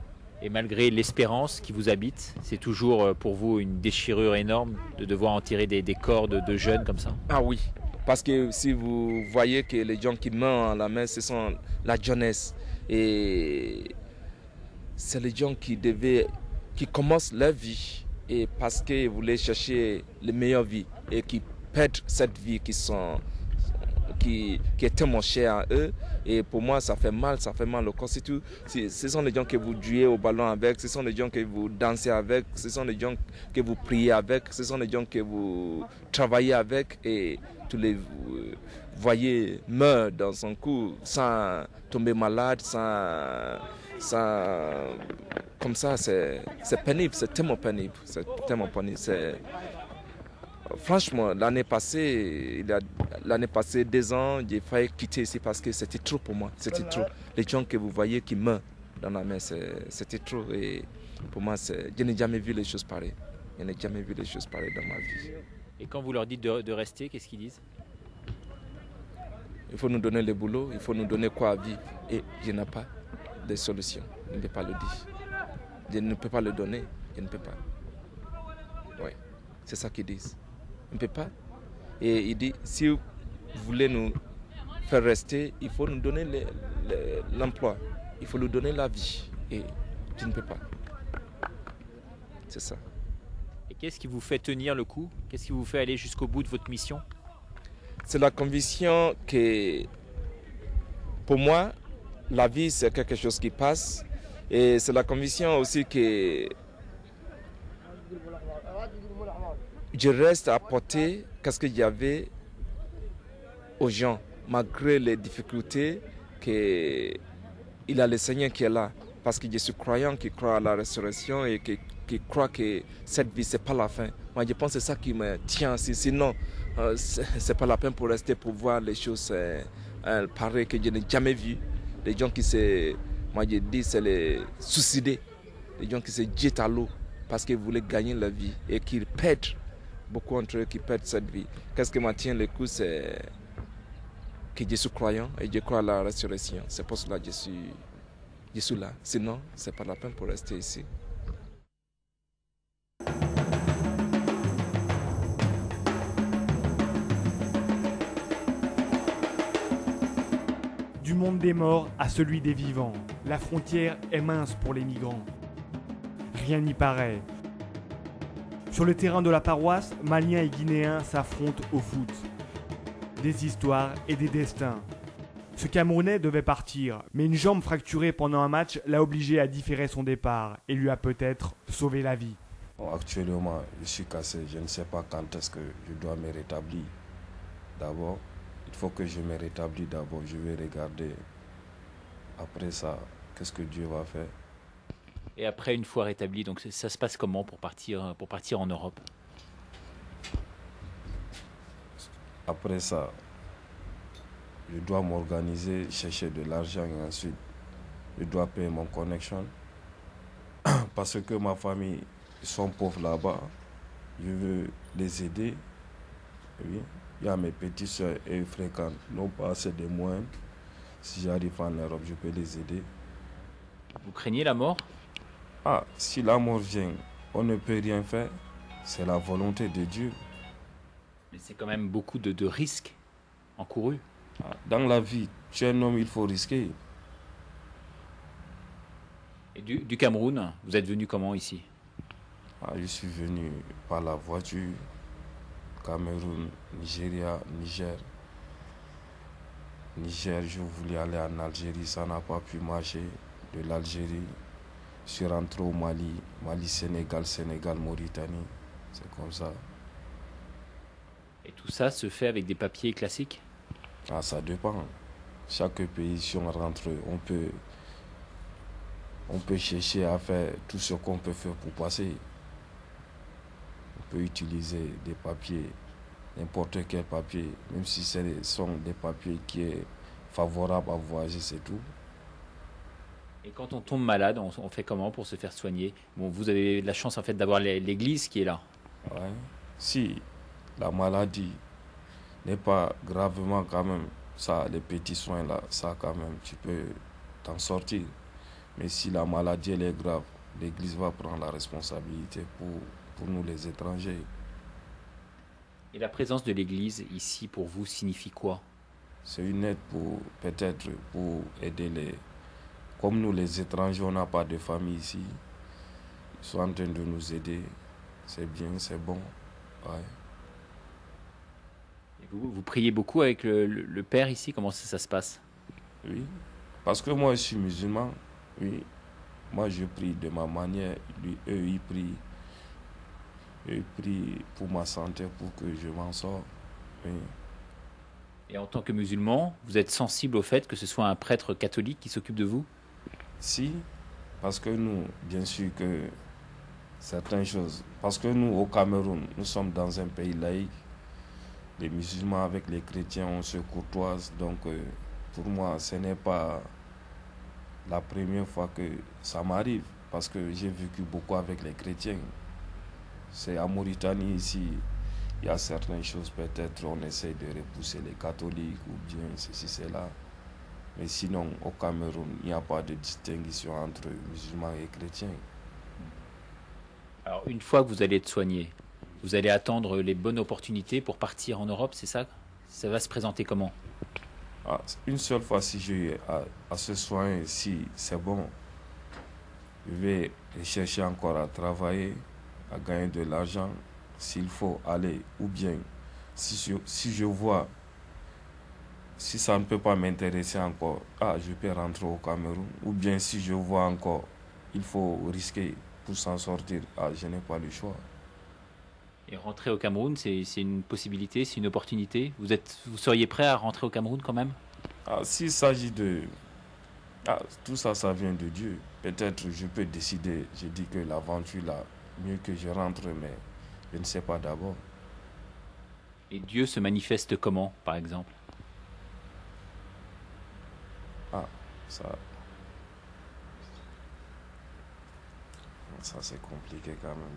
Et malgré l'espérance qui vous habite, c'est toujours pour vous une déchirure énorme de devoir en tirer des corps de jeunes comme ça? Ah oui, parce que si vous voyez que les gens qui meurent à la mer, ce sont la jeunesse. Et c'est les gens qui commencent leur vie et parce qu'ils voulaient chercher les meilleures vies et qui perdent cette vie qui est tellement chère à eux. Et pour moi, ça fait mal au corps. Ce sont les gens que vous jouez au ballon avec, ce sont les gens que vous dansez avec, ce sont les gens que vous priez avec, ce sont les gens que vous travaillez avec et tous les voyez meurent dans son coup sans tomber malade, comme ça, c'est pénible, c'est tellement pénible. Franchement, l'année passée, 2 ans, j'ai failli quitter ici parce que c'était trop pour moi. C'était trop. Les gens que vous voyez qui meurent dans la mer, c'était trop. Et pour moi, je n'ai jamais vu les choses pareilles. Je n'ai jamais vu les choses pareilles dans ma vie. Et quand vous leur dites de rester, qu'est-ce qu'ils disent? Il faut nous donner le boulot, il faut nous donner quoi vivre. Et je n'ai pas de solution. Je ne peux pas le dire. Je ne peux pas le donner. Je ne peux pas. Oui, c'est ça qu'ils disent. On ne peut pas. Et il dit, si vous voulez nous faire rester, il faut nous donner l'emploi. Il faut nous donner la vie. Et je ne peux pas. C'est ça. Et qu'est-ce qui vous fait tenir le coup? Qu'est-ce qui vous fait aller jusqu'au bout de votre mission? C'est la conviction que, pour moi, la vie, c'est quelque chose qui passe. Et c'est la conviction aussi que je reste à apporter qu'est-ce qu'il y avait aux gens, malgré les difficultés, qu'il a le Seigneur qui est là. Parce que je suis croyant, qui croit à la résurrection et qui croit que cette vie, ce n'est pas la fin. Moi, je pense que c'est ça qui me tient. Sinon, ce n'est pas la peine pour rester pour voir les choses pareilles que je n'ai jamais vues. Les gens qui moi je dis, c'est les suicidés. Les gens qui se jettent à l'eau parce qu'ils voulaient gagner leur vie et qui perdent. Beaucoup d'entre eux qui perdent cette vie. Qu'est-ce qui me tient le coup, c'est que je suis croyant et je crois à la résurrection. C'est pour cela que je suis là. Sinon, ce n'est pas la peine pour rester ici. Du monde des morts à celui des vivants, la frontière est mince pour les migrants. Rien n'y paraît. Sur le terrain de la paroisse, Maliens et Guinéens s'affrontent au foot. Des histoires et des destins. Ce Camerounais devait partir, mais une jambe fracturée pendant un match l'a obligé à différer son départ et lui a peut-être sauvé la vie. Bon, actuellement, je suis cassé, je ne sais pas quand est-ce que je dois me rétablir. D'abord, il faut que je me rétablis d'abord, je vais regarder. Après ça, qu'est-ce que Dieu va faire? Et après, une fois rétabli, donc ça se passe comment pour partir en Europe? Après ça, je dois m'organiser, chercher de l'argent et ensuite, je dois payer mon connexion. Parce que ma famille, ils sont pauvres là-bas. Je veux les aider. Oui. Il y a mes petites soeurs et ils fréquentent, n'ont pas assez de moyens. Si j'arrive en Europe, je peux les aider. Vous craignez la mort? Ah, si la mort vient, on ne peut rien faire. C'est la volonté de Dieu. Mais c'est quand même beaucoup de risques encourus. Ah, dans la vie, tu es un homme, il faut risquer. Et du Cameroun, vous êtes venu comment ici? Ah, je suis venu par la voiture. Cameroun, Nigeria, Niger. Niger, je voulais aller en Algérie, ça n'a pas pu marcher. De l'Algérie, je suis rentré au Mali, Sénégal, Mauritanie. C'est comme ça. Et tout ça se fait avec des papiers classiques? Ah, ça dépend. Chaque pays, si on rentre, on peut chercher à faire tout ce qu'on peut faire pour passer. On peut utiliser des papiers, n'importe quel papier, même si ce sont des papiers qui sont favorables à voyager, c'est tout. Et quand on tombe malade, on fait comment pour se faire soigner? Bon, vous avez la chance en fait d'avoir l'église qui est là. Ouais. Si la maladie n'est pas gravement quand même, ça, les petits soins là, ça quand même, tu peux t'en sortir. Mais si la maladie elle est grave, l'église va prendre la responsabilité pour nous les étrangers. Et la présence de l'église ici pour vous signifie quoi? C'est une aide peut-être pour aider les... Comme nous les étrangers, on n'a pas de famille ici. Ils sont en train de nous aider. C'est bien, c'est bon. Ouais. Et vous priez beaucoup avec le Père ici? Comment ça se passe? Oui, parce que moi je suis musulman. Oui, moi je prie de ma manière. Eux ils prient. Ils prient pour ma santé, pour que je m'en sorte. Oui. Et en tant que musulman, vous êtes sensible au fait que ce soit un prêtre catholique qui s'occupe de vous? Si, parce que nous, bien sûr que certaines choses, parce que nous, au Cameroun, nous sommes dans un pays laïque, les musulmans avec les chrétiens, on se courtoise, donc pour moi, ce n'est pas la première fois que ça m'arrive, parce que j'ai vécu beaucoup avec les chrétiens. C'est en Mauritanie, ici, il y a certaines choses, peut-être on essaie de repousser les catholiques ou bien ceci, cela. Mais sinon, au Cameroun, il n'y a pas de distinction entre musulmans et chrétiens. Alors, une fois que vous allez être soigné, vous allez attendre les bonnes opportunités pour partir en Europe, c'est ça? Ça va se présenter comment? Une seule fois, si j'ai à ce soin, si c'est bon, je vais chercher encore à travailler, à gagner de l'argent, s'il faut aller, ou bien si je vois, si ça ne peut pas m'intéresser encore, je peux rentrer au Cameroun, ou bien si je vois encore, il faut risquer pour s'en sortir, je n'ai pas le choix. Et rentrer au Cameroun, c'est une possibilité, c'est une opportunité? Vous seriez prêt à rentrer au Cameroun quand même? S'il s'agit de... tout ça, ça vient de Dieu. Peut-être je peux décider, je dis que l'aventure là, mieux que je rentre, mais je ne sais pas d'abord. Et Dieu se manifeste comment, par exemple? Ça c'est compliqué quand même.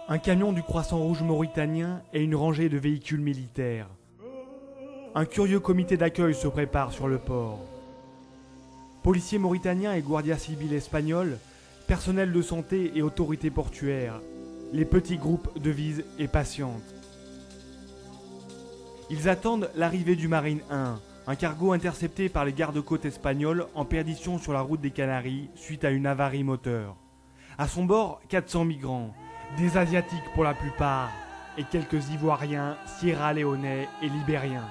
Un camion du Croissant Rouge mauritanien et une rangée de véhicules militaires. Un curieux comité d'accueil se prépare sur le port. Policiers mauritaniens et guardia civil espagnols, personnel de santé et autorités portuaires, les petits groupes devisent et patientent. Ils attendent l'arrivée du Marine 1, un cargo intercepté par les gardes-côtes espagnols en perdition sur la route des Canaries suite à une avarie moteur. À son bord, 400 migrants, des Asiatiques pour la plupart, et quelques Ivoiriens, Sierra-Léonais et Libériens.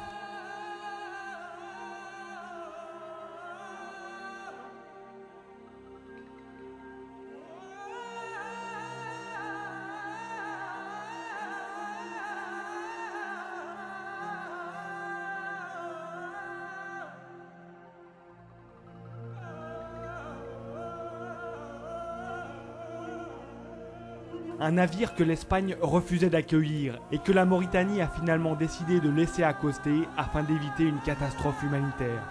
Un navire que l'Espagne refusait d'accueillir et que la Mauritanie a finalement décidé de laisser accoster afin d'éviter une catastrophe humanitaire.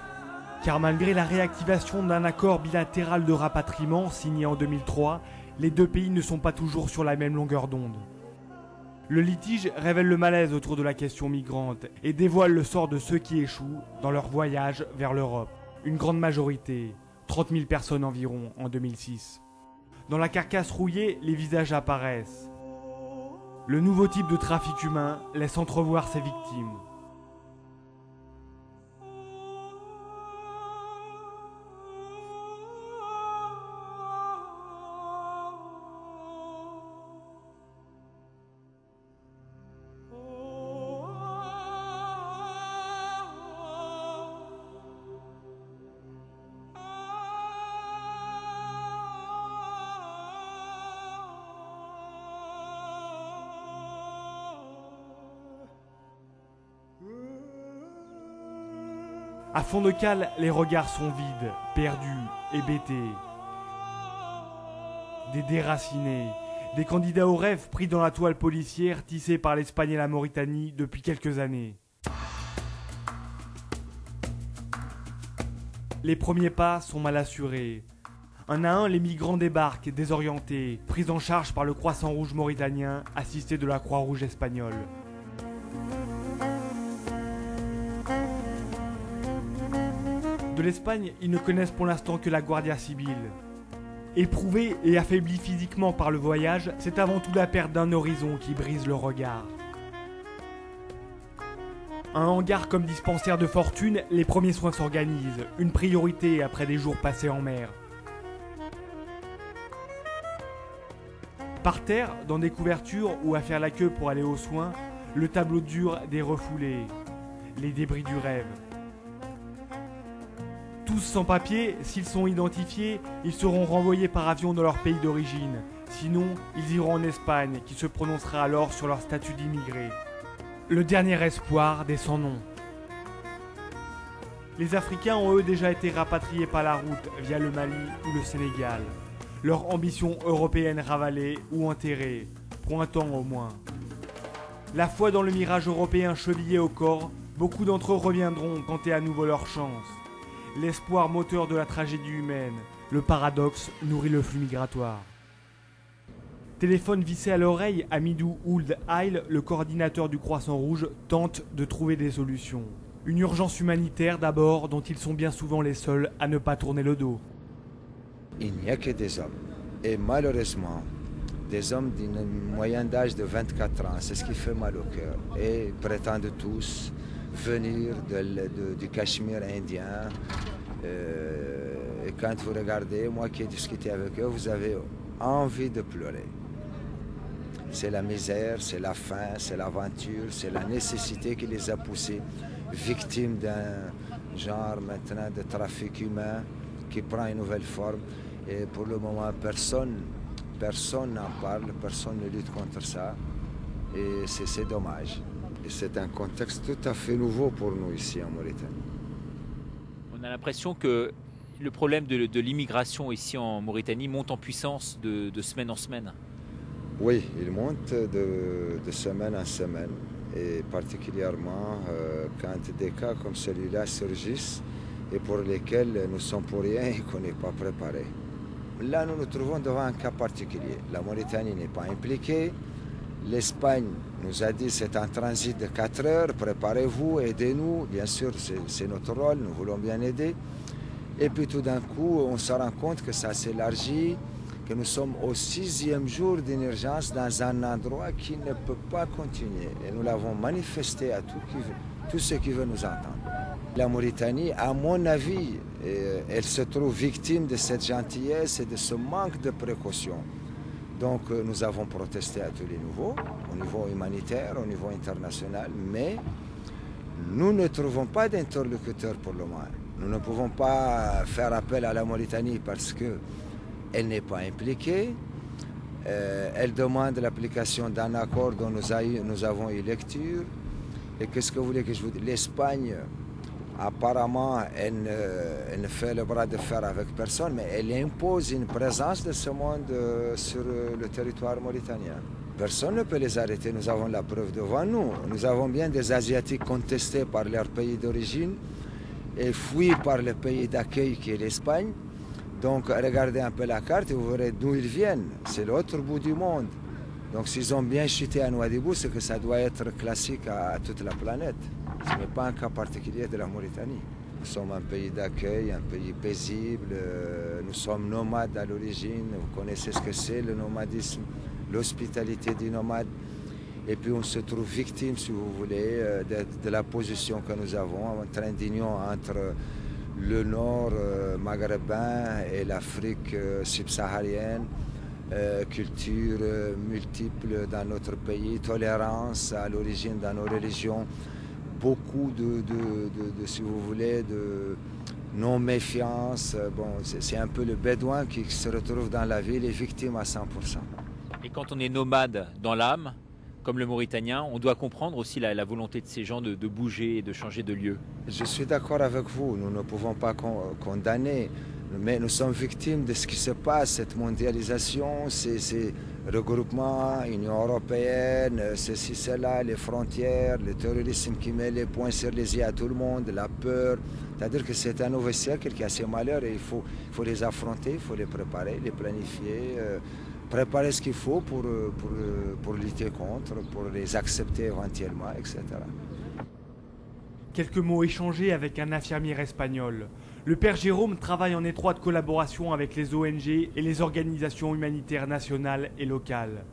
Car malgré la réactivation d'un accord bilatéral de rapatriement signé en 2003, les deux pays ne sont pas toujours sur la même longueur d'onde. Le litige révèle le malaise autour de la question migrante et dévoile le sort de ceux qui échouent dans leur voyage vers l'Europe. Une grande majorité, 30 000 personnes environ en 2006. Dans la carcasse rouillée, les visages apparaissent. Le nouveau type de trafic humain laisse entrevoir ses victimes. À fond de cale, les regards sont vides, perdus, hébétés. Des déracinés, des candidats au rêve pris dans la toile policière tissée par l'Espagne et la Mauritanie depuis quelques années. Les premiers pas sont mal assurés. Un à un, les migrants débarquent, désorientés, pris en charge par le Croissant Rouge mauritanien, assisté de la Croix-Rouge espagnole. De l'Espagne, ils ne connaissent pour l'instant que la Guardia Civile. Éprouvés et affaiblis physiquement par le voyage, c'est avant tout la perte d'un horizon qui brise le regard. Un hangar comme dispensaire de fortune, les premiers soins s'organisent, une priorité après des jours passés en mer. Par terre, dans des couvertures ou à faire la queue pour aller aux soins, le tableau dur des refoulés, les débris du rêve. Tous sans papier, s'ils sont identifiés, ils seront renvoyés par avion dans leur pays d'origine. Sinon, ils iront en Espagne, qui se prononcera alors sur leur statut d'immigrés. Le dernier espoir des sans-noms. Les Africains ont eux déjà été rapatriés par la route via le Mali ou le Sénégal. Leur ambition européenne ravalée ou enterrée, pointant au moins. La foi dans le mirage européen chevillé au corps, beaucoup d'entre eux reviendront tenter à nouveau leur chance. L'espoir moteur de la tragédie humaine, le paradoxe nourrit le flux migratoire. Téléphone vissé à l'oreille, Amidou Ould Aïl, le coordinateur du Croissant Rouge, tente de trouver des solutions. Une urgence humanitaire d'abord, dont ils sont bien souvent les seuls à ne pas tourner le dos. Il n'y a que des hommes. Et malheureusement, des hommes d'une moyenne d'âge de 24 ans, c'est ce qui fait mal au cœur. Et ils prétendent tous venir du Cachemire indien. Et quand vous regardez, moi qui ai discuté avec eux, vous avez envie de pleurer. C'est la misère, c'est la faim, c'est l'aventure, c'est la nécessité qui les a poussés victimes d'un genre maintenant de trafic humain qui prend une nouvelle forme. Et pour le moment, personne n'en parle, personne ne lutte contre ça. Et c'est dommage. Et c'est un contexte tout à fait nouveau pour nous ici en Mauritanie. On a l'impression que le problème de l'immigration ici en Mauritanie monte en puissance de semaine en semaine. Oui, il monte de semaine en semaine. Et particulièrement quand des cas comme celui-là surgissent et pour lesquels nous sommes pour rien et qu'on n'est pas préparés. Là, nous nous trouvons devant un cas particulier. La Mauritanie n'est pas impliquée. L'Espagne nous a dit c'est un transit de 4 heures, préparez-vous, aidez-nous. Bien sûr, c'est notre rôle, nous voulons bien aider. Et puis tout d'un coup, on se rend compte que ça s'élargit, que nous sommes au 6e jour d'une dans un endroit qui ne peut pas continuer. Et nous l'avons manifesté à tous ceux qui veulent nous entendre. La Mauritanie, à mon avis, elle se trouve victime de cette gentillesse et de ce manque de précaution. Donc nous avons protesté à tous les niveaux, au niveau humanitaire, au niveau international, mais nous ne trouvons pas d'interlocuteur pour le moment. Nous ne pouvons pas faire appel à la Mauritanie parce qu'elle n'est pas impliquée. Elle demande l'application d'un accord dont nous avons eu lecture. Et qu'est-ce que vous voulez que je vous dise? L'Espagne, apparemment, elle ne fait le bras de fer avec personne, mais elle impose une présence de ce monde sur le territoire mauritanien. Personne ne peut les arrêter, nous avons la preuve devant nous. Nous avons bien des Asiatiques contestés par leur pays d'origine et fuis par le pays d'accueil qui est l'Espagne. Donc regardez un peu la carte et vous verrez d'où ils viennent. C'est l'autre bout du monde. Donc s'ils ont bien chuté à Nouadhibou, c'est que ça doit être classique à toute la planète. Ce n'est pas un cas particulier de la Mauritanie. Nous sommes un pays d'accueil, un pays paisible. Nous sommes nomades à l'origine. Vous connaissez ce que c'est le nomadisme, l'hospitalité du nomade. Et puis on se trouve victime, si vous voulez, de la position que nous avons, un train d'union entre le nord maghrébin et l'Afrique subsaharienne. Culture multiple dans notre pays, tolérance à l'origine dans nos religions, beaucoup si vous voulez, de non-méfiance. Bon, c'est un peu le bédouin qui se retrouve dans la ville et victime à 100%. Et quand on est nomade dans l'âme, comme le mauritanien, on doit comprendre aussi la volonté de ces gens de bouger et de changer de lieu. Je suis d'accord avec vous, nous ne pouvons pas condamner, mais nous sommes victimes de ce qui se passe, cette mondialisation, ces regroupements, Union européenne, ceci, cela, les frontières, le terrorisme qui met les poings sur les yeux à tout le monde, la peur. C'est-à-dire que c'est un nouveau siècle qui a ses malheurs et il faut les affronter, il faut les préparer, les planifier, préparer ce qu'il faut pour lutter contre, pour les accepter éventuellement, etc. Quelques mots échangés avec un infirmier espagnol. Le père Jérôme travaille en étroite collaboration avec les ONG et les organisations humanitaires nationales et locales.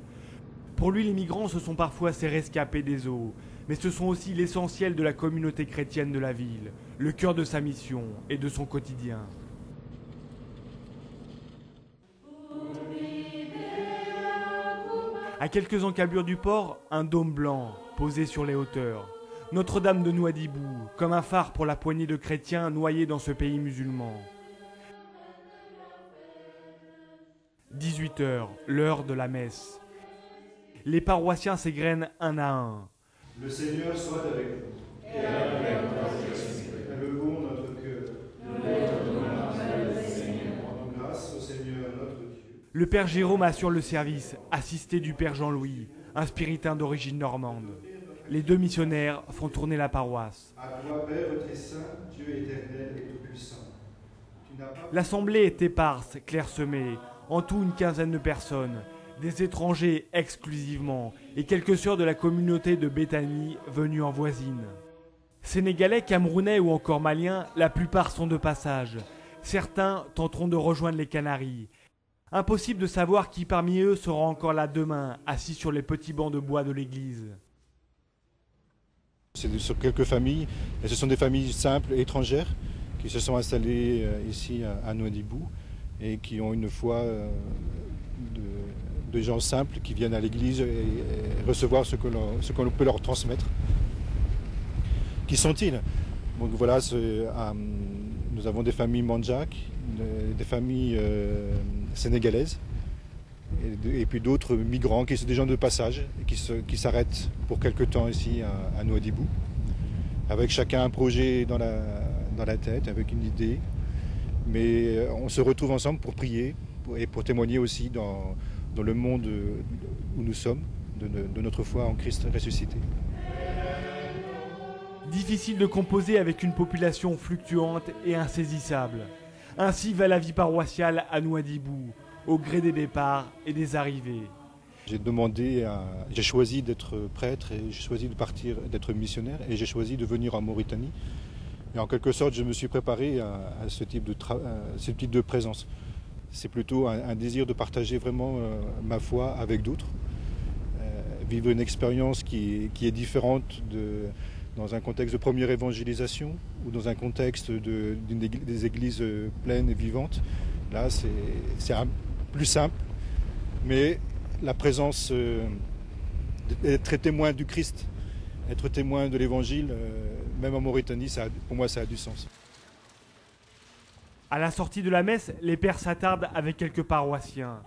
Pour lui, les migrants, ce sont parfois ces rescapés des eaux, mais ce sont aussi l'essentiel de la communauté chrétienne de la ville, le cœur de sa mission et de son quotidien. À quelques encablures du port, un dôme blanc posé sur les hauteurs. Notre-Dame de Nouadhibou, comme un phare pour la poignée de chrétiens noyés dans ce pays musulman. 18h, l'heure de la messe. Les paroissiens s'égrènent un à un. Le Seigneur soit avec vous. Et avec votre esprit. Élevons notre cœur. Rendons grâce au Seigneur notre Dieu. Le père Jérôme assure le service, assisté du père Jean-Louis, un spiritain d'origine normande. Les deux missionnaires font tourner la paroisse. À toi, Père très saint, Dieu éternel et tout-puissant. L'assemblée est éparse, clairsemée, en tout une quinzaine de personnes, des étrangers exclusivement, et quelques sœurs de la communauté de Béthanie venues en voisine. Sénégalais, Camerounais ou encore Maliens, la plupart sont de passage. Certains tenteront de rejoindre les Canaries. Impossible de savoir qui parmi eux sera encore là demain, assis sur les petits bancs de bois de l'église. C'est sur quelques familles, et ce sont des familles simples, étrangères, qui se sont installées ici à Nouadhibou et qui ont une foi de gens simples qui viennent à l'église et recevoir ce que l'on peut leur transmettre. Qui sont-ils? Donc voilà, nous avons des familles mandjak, des familles sénégalaises, et puis d'autres migrants qui sont des gens de passage et qui s'arrêtent pour quelque temps ici à Nouadhibou, avec chacun un projet dans la tête, avec une idée. Mais on se retrouve ensemble pour prier et pour témoigner aussi dans le monde où nous sommes, de notre foi en Christ ressuscité. Difficile de composer avec une population fluctuante et insaisissable. Ainsi va la vie paroissiale à Nouadhibou, au gré des départs et des arrivées. J'ai choisi d'être prêtre et j'ai choisi de partir, d'être missionnaire et j'ai choisi de venir en Mauritanie. Et en quelque sorte, je me suis préparé à ce type de présence. C'est plutôt un désir de partager vraiment ma foi avec d'autres, vivre une expérience qui est différente dans un contexte de première évangélisation ou dans un contexte des églises pleines et vivantes. Là, c'est plus simple, mais la présence, être témoin du Christ, être témoin de l'Évangile, même en Mauritanie, pour moi, ça a du sens. À la sortie de la messe, les pères s'attardent avec quelques paroissiens.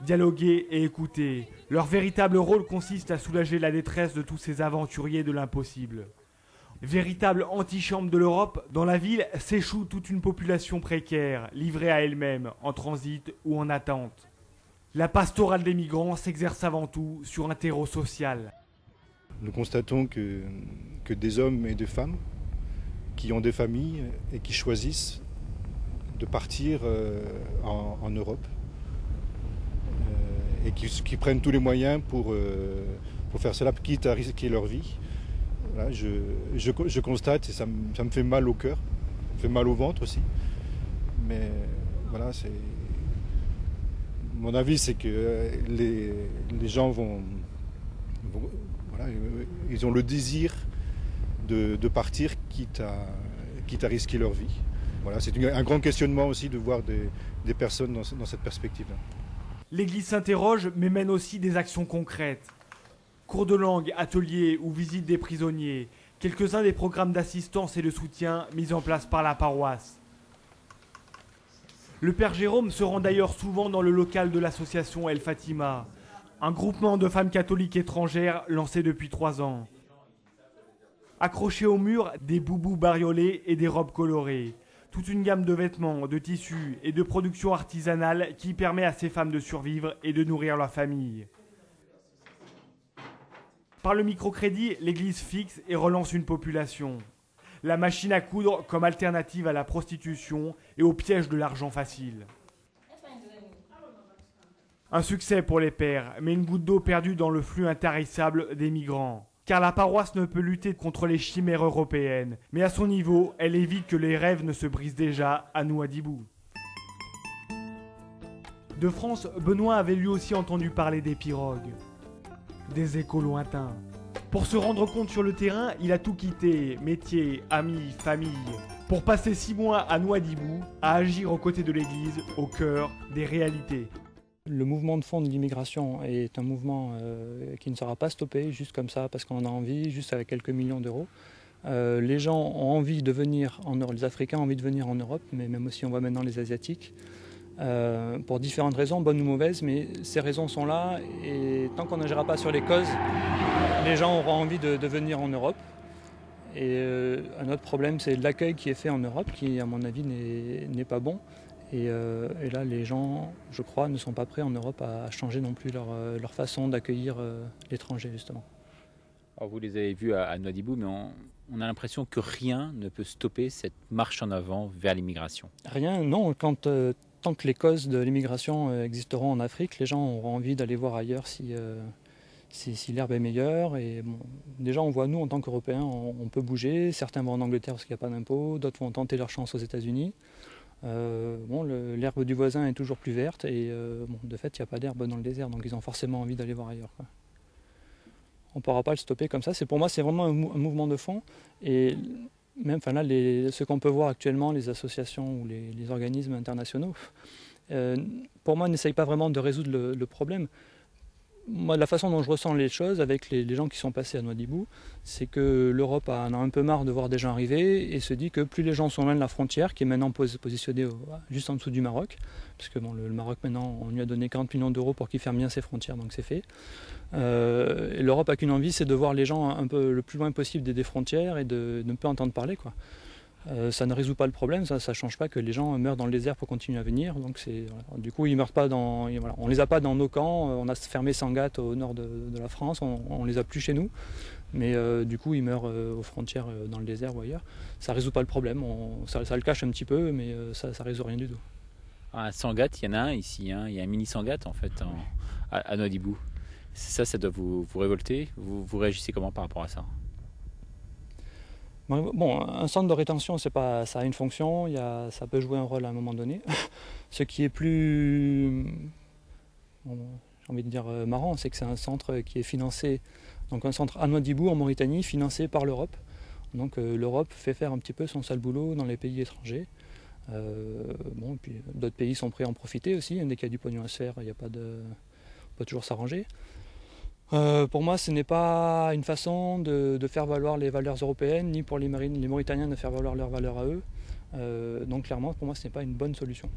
Dialoguer et écouter. Leur véritable rôle consiste à soulager la détresse de tous ces aventuriers de l'impossible. Véritable antichambre de l'Europe, dans la ville s'échoue toute une population précaire, livrée à elle-même, en transit ou en attente. La pastorale des migrants s'exerce avant tout sur un terreau social. Nous constatons que des hommes et des femmes qui ont des familles et qui choisissent de partir en Europe et qui prennent tous les moyens pour faire cela, quitte à risquer leur vie. Voilà, je constate et ça me fait mal au cœur, ça me fait mal au ventre aussi. Mais voilà, mon avis, c'est que les gens voilà, ils ont le désir de partir quitte à risquer leur vie. Voilà, c'est un grand questionnement aussi de voir des personnes dans cette perspective-là. L'Église s'interroge mais mène aussi des actions concrètes. Cours de langue, ateliers ou visites des prisonniers, quelques-uns des programmes d'assistance et de soutien mis en place par la paroisse. Le père Jérôme se rend d'ailleurs souvent dans le local de l'association El Fatima. un groupement de femmes catholiques étrangères lancé depuis 3 ans. Accrochés au mur, des boubous bariolés et des robes colorées. Toute une gamme de vêtements, de tissus et de production artisanale qui permet à ces femmes de survivre et de nourrir leur famille. Par le microcrédit, l'Église fixe et relance une population. La machine à coudre comme alternative à la prostitution et au piège de l'argent facile. Un succès pour les pères, mais une goutte d'eau perdue dans le flux intarissable des migrants. Car la paroisse ne peut lutter contre les chimères européennes, mais à son niveau, elle évite que les rêves ne se brisent déjà à Nouadhibou. De France, Benoît avait lui aussi entendu parler des pirogues. Des échos lointains. Pour se rendre compte sur le terrain, il a tout quitté, métier, amis, famille, pour passer 6 mois à Nouadhibou, à agir aux côtés de l'Église, au cœur des réalités. Le mouvement de fond de l'immigration est un mouvement qui ne sera pas stoppé juste comme ça parce qu'on en a envie, juste avec quelques millions d'euros. Les gens ont envie de venir en Europe, les Africains ont envie de venir en Europe, mais même aussi on voit maintenant les Asiatiques, pour différentes raisons, bonnes ou mauvaises, mais ces raisons sont là et tant qu'on n'agira pas sur les causes, les gens auront envie de venir en Europe. Et un autre problème, c'est l'accueil qui est fait en Europe, qui à mon avis n'est pas bon. Et là, les gens, je crois, ne sont pas prêts en Europe à changer non plus leur façon d'accueillir l'étranger, justement. Alors vous les avez vus à Nouadhibou, mais on a l'impression que rien ne peut stopper cette marche en avant vers l'immigration. Rien, non. Tant que les causes de l'immigration existeront en Afrique, les gens auront envie d'aller voir ailleurs si l'herbe est meilleure. Et bon, déjà, on voit, nous, en tant qu'Européens, on peut bouger. Certains vont en Angleterre parce qu'il n'y a pas d'impôts, d'autres vont tenter leur chance aux États-Unis. L'herbe du voisin est toujours plus verte et de fait il n'y a pas d'herbe dans le désert, donc ils ont forcément envie d'aller voir ailleurs, quoi. On ne pourra pas le stopper comme ça. Pour moi c'est vraiment un mouvement de fond et même là, ce qu'on peut voir actuellement, les associations ou les organismes internationaux, pour moi n'essayent pas vraiment de résoudre le problème. Moi, la façon dont je ressens les choses avec les gens qui sont passés à Nouadhibou, c'est que l'Europe en a un peu marre de voir des gens arriver et se dit que plus les gens sont loin de la frontière, qui est maintenant positionnée juste en dessous du Maroc, parce que le Maroc maintenant, on lui a donné 40 millions d'euros pour qu'il ferme bien ses frontières, donc c'est fait. Et l'Europe n'a qu'une envie, c'est de voir les gens un peu le plus loin possible des frontières et de ne pas entendre parler, quoi. Ça ne résout pas le problème, ça ne change pas que les gens meurent dans le désert pour continuer à venir. Donc du coup, ils meurent pas on ne les a pas dans nos camps. On a fermé Sangatte au nord de la France, on les a plus chez nous. Mais du coup, ils meurent aux frontières dans le désert ou ailleurs. Ça ne résout pas le problème, ça le cache un petit peu, mais ça ne résout rien du tout. À Sangatte, il y en a un ici, hein. Il y a un mini Sangatte en fait à Nouadhibou. Ça doit vous révolter. Vous réagissez comment par rapport à ça ? Bon, un centre de rétention, ça a une fonction, ça peut jouer un rôle à un moment donné. Ce qui est plus, j'ai envie de dire marrant, c'est que c'est un centre qui est financé, donc un centre à Nouadhibou en Mauritanie, financé par l'Europe. Donc l'Europe fait faire un petit peu son sale boulot dans les pays étrangers. Puis d'autres pays sont prêts à en profiter aussi. Dès qu'il y a du pognon à se faire, on peut toujours s'arranger. Pour moi, ce n'est pas une façon de faire valoir les valeurs européennes, ni pour les Mauritaniens de faire valoir leurs valeurs à eux. Donc clairement, pour moi, ce n'est pas une bonne solution.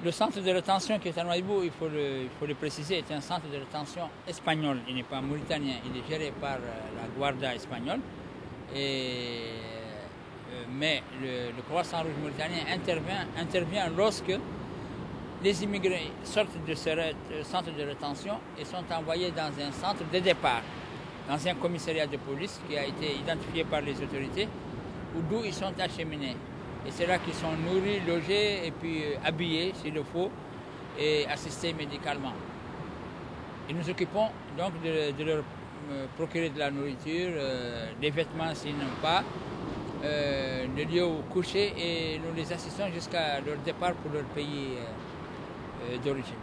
Le centre de rétention qui est à Nouadhibou, il faut le préciser, est un centre de rétention espagnol. Il n'est pas mauritanien, il est géré par la Guardia espagnole. Mais le Croissant-Rouge mauritanien intervient lorsque les immigrés sortent de ce centre de rétention et sont envoyés dans un centre de départ, dans un commissariat de police qui a été identifié par les autorités, d'où ils sont acheminés. Et c'est là qu'ils sont nourris, logés et puis habillés s'il le faut et assistés médicalement. Et nous occupons donc de leur procurer de la nourriture, des vêtements s'ils n'ont pas, le lieu où coucher et nous les assistons jusqu'à leur départ pour leur pays d'origine.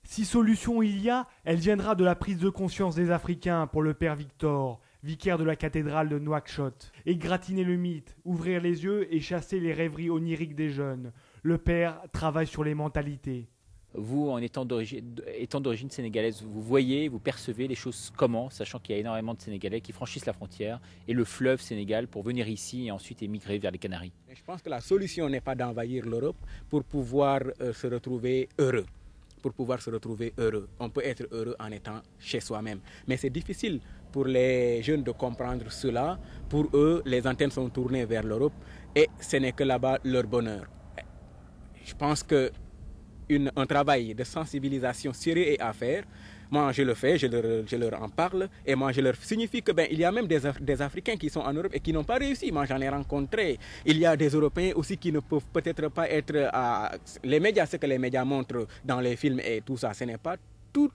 Si solution il y a, elle viendra de la prise de conscience des Africains pour le père Victor, vicaire de la cathédrale de Nouakchott, et gratiner le mythe, ouvrir les yeux et chasser les rêveries oniriques des jeunes. Le père travaille sur les mentalités. Vous, en étant d'origine sénégalaise, vous voyez, vous percevez les choses comment, sachant qu'il y a énormément de Sénégalais qui franchissent la frontière et le fleuve Sénégal pour venir ici et ensuite émigrer vers les Canaries. Je pense que la solution n'est pas d'envahir l'Europe pour pouvoir se retrouver heureux. pour pouvoir se retrouver heureux. On peut être heureux en étant chez soi-même. Mais c'est difficile pour les jeunes de comprendre cela. Pour eux, les antennes sont tournées vers l'Europe et ce n'est que là-bas leur bonheur. Je pense qu'un travail de sensibilisation sérieux est à faire. Moi, je le fais, je leur en parle et moi, je leur signifie que il y a même des Africains qui sont en Europe et qui n'ont pas réussi. Moi, j'en ai rencontré. Il y a des Européens aussi qui ne peuvent peut-être pas être les médias, ce que les médias montrent dans les films et tout ça, ce n'est pas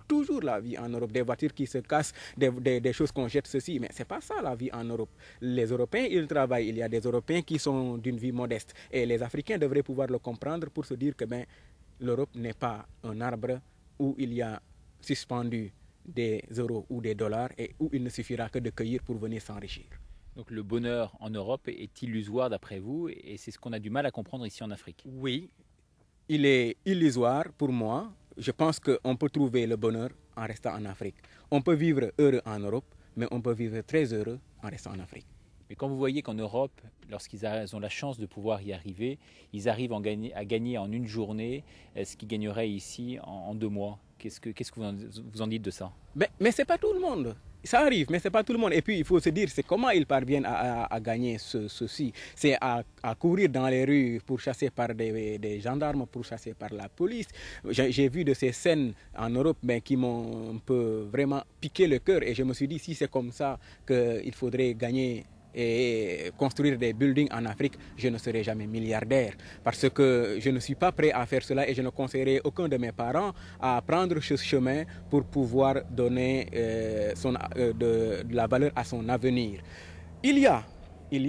toujours la vie en Europe. Des voitures qui se cassent, des choses qu'on jette, ceci. Mais ce n'est pas ça la vie en Europe. Les Européens, ils travaillent. Il y a des Européens qui sont d'une vie modeste. Et les Africains devraient pouvoir le comprendre pour se dire que l'Europe n'est pas un arbre où il y a suspendu des euros ou des dollars et où il ne suffira que de cueillir pour venir s'enrichir. Donc le bonheur en Europe est illusoire d'après vous et c'est ce qu'on a du mal à comprendre ici en Afrique. Oui, il est illusoire pour moi. Je pense qu'on peut trouver le bonheur en restant en Afrique. On peut vivre heureux en Europe, mais on peut vivre très heureux en restant en Afrique. Mais quand vous voyez qu'en Europe, lorsqu'ils ont la chance de pouvoir y arriver, ils arrivent à gagner en une journée ce qu'ils gagneraient ici en 2 mois, qu'est-ce que vous en dites de ça? Mais ce n'est pas tout le monde. Ça arrive, mais ce n'est pas tout le monde. Et puis, il faut se dire, c'est comment ils parviennent à gagner ceci. C'est à courir dans les rues pour chasser par des gendarmes, pour chasser par la police. J'ai vu de ces scènes en Europe qui m'ont un peu vraiment piqué le cœur. Et je me suis dit, si c'est comme ça qu'il faudrait gagner et construire des buildings en Afrique, je ne serai jamais milliardaire parce que je ne suis pas prêt à faire cela et je ne conseillerais aucun de mes parents à prendre ce chemin pour pouvoir donner de la valeur à son avenir. Il y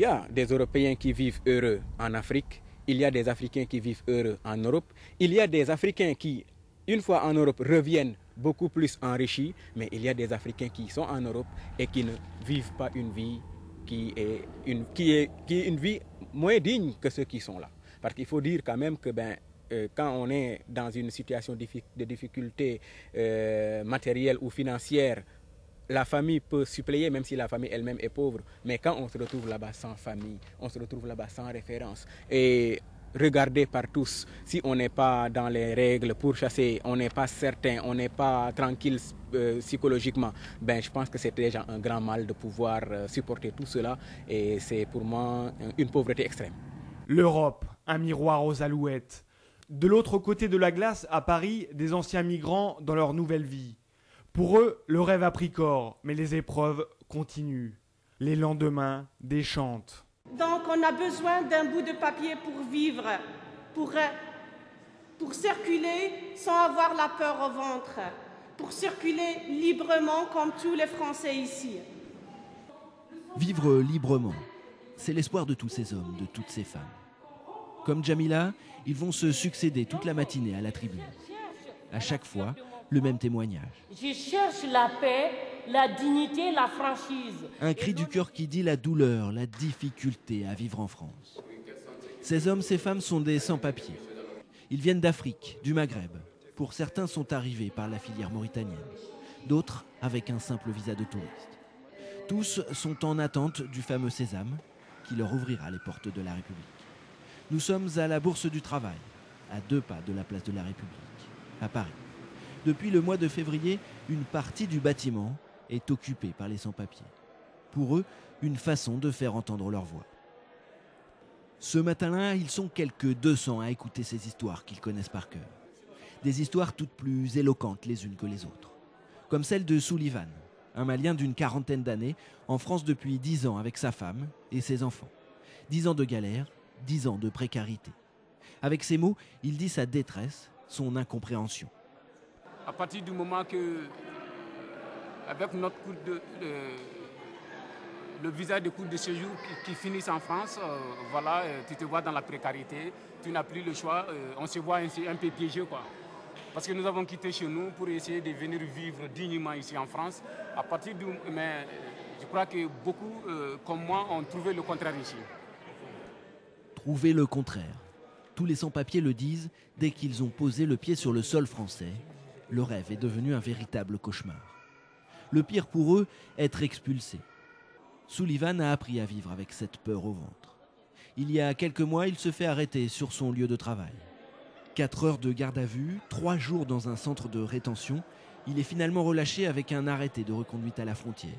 a des Européens qui vivent heureux en Afrique, il y a des Africains qui vivent heureux en Europe, il y a des Africains qui, une fois en Europe, reviennent beaucoup plus enrichis, mais il y a des Africains qui sont en Europe et qui ne vivent pas une vie qui est une vie moins digne que ceux qui sont là. Parce qu'il faut dire quand même que quand on est dans une situation de difficulté matérielle ou financière, la famille peut suppléer même si la famille elle-même est pauvre. Mais quand on se retrouve là-bas sans famille, on se retrouve là-bas sans référence et regardé par tous, si on n'est pas dans les règles pour chasser, on n'est pas certain, on n'est pas tranquille psychologiquement, je pense que c'est déjà un grand mal de pouvoir supporter tout cela et c'est pour moi une pauvreté extrême. L'Europe, un miroir aux alouettes. De l'autre côté de la glace, à Paris, des anciens migrants dans leur nouvelle vie. Pour eux, le rêve a pris corps, mais les épreuves continuent. Les lendemains déchantent. Donc on a besoin d'un bout de papier pour vivre, pour circuler sans avoir la peur au ventre, pour circuler librement comme tous les Français ici. Vivre librement, c'est l'espoir de tous ces hommes, de toutes ces femmes. Comme Jamila, ils vont se succéder toute la matinée à la tribune. À chaque fois, le même témoignage. Je cherche la paix, la dignité, la franchise. Un cri du cœur qui dit la douleur, la difficulté à vivre en France. Ces hommes, ces femmes sont des sans-papiers. Ils viennent d'Afrique, du Maghreb. Pour certains sont arrivés par la filière mauritanienne. D'autres avec un simple visa de touriste. Tous sont en attente du fameux sésame qui leur ouvrira les portes de la République. Nous sommes à la Bourse du Travail, à 2 pas de la place de la République, à Paris. Depuis le mois de février, une partie du bâtiment est occupée par les sans-papiers. Pour eux, une façon de faire entendre leur voix. Ce matin-là, ils sont quelques 200 à écouter ces histoires qu'ils connaissent par cœur. Des histoires toutes plus éloquentes les unes que les autres. Comme celle de Sullivan, un Malien d'une 40aine d'années, en France depuis 10 ans avec sa femme et ses enfants. 10 ans de galère, 10 ans de précarité. Avec ces mots, il dit sa détresse, son incompréhension. À partir du moment que, avec notre cours le visa de cours de séjour qui finissent en France, tu te vois dans la précarité, tu n'as plus le choix, on se voit un peu piégé, quoi. Parce que nous avons quitté chez nous pour essayer de venir vivre dignement ici en France. Mais je crois que beaucoup, comme moi, ont trouvé le contraire ici. Trouver le contraire. Tous les sans-papiers le disent dès qu'ils ont posé le pied sur le sol français. Le rêve est devenu un véritable cauchemar. Le pire pour eux, être expulsés. Sullivan a appris à vivre avec cette peur au ventre. Il y a quelques mois, il se fait arrêter sur son lieu de travail. 4 heures de garde à vue, 3 jours dans un centre de rétention. Il est finalement relâché avec un arrêté de reconduite à la frontière.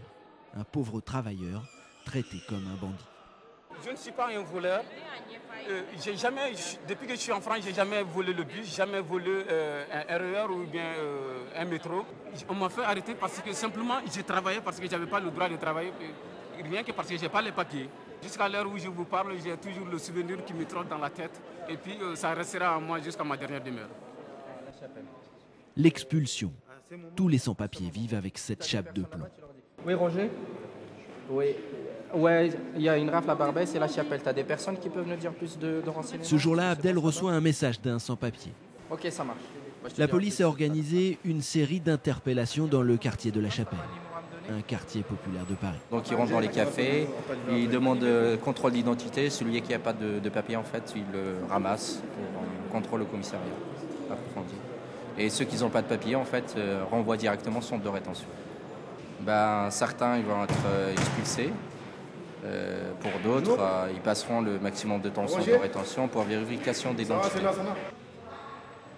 Un pauvre travailleur traité comme un bandit. Je ne suis pas un voleur. Depuis que je suis en France, je n'ai jamais volé le bus, jamais volé un RER ou bien un métro. On m'a fait arrêter parce que simplement j'ai travaillé parce que je n'avais pas le droit de travailler, rien que parce que je n'ai pas les papiers. Jusqu'à l'heure où je vous parle, j'ai toujours le souvenir qui me trotte dans la tête et puis ça restera en moi jusqu'à ma dernière demeure. L'expulsion. Tous les sans-papiers vivent avec cette chape de plomb. Oui, Roger? Oui. Ouais, il y a une rafle à Barbès et la Chapelle. Tu as des personnes qui peuvent nous dire plus de renseignements? Ce jour-là, Abdel reçoit un message d'un sans-papier. Ok, ça marche. La police a organisé une série d'interpellations dans le quartier de la Chapelle, un quartier populaire de Paris. Donc ils rentrent dans les cafés, ils demandent contrôle d'identité. Celui qui n'a pas de papier, en fait, ils le ramassent pour contrôle au commissariat approfondi. Et ceux qui n'ont pas de papier, en fait, renvoient directement au centre de rétention. Certains ils vont être expulsés. Pour d'autres, ils passeront le maximum de temps au centre de rétention pour vérification d'identité.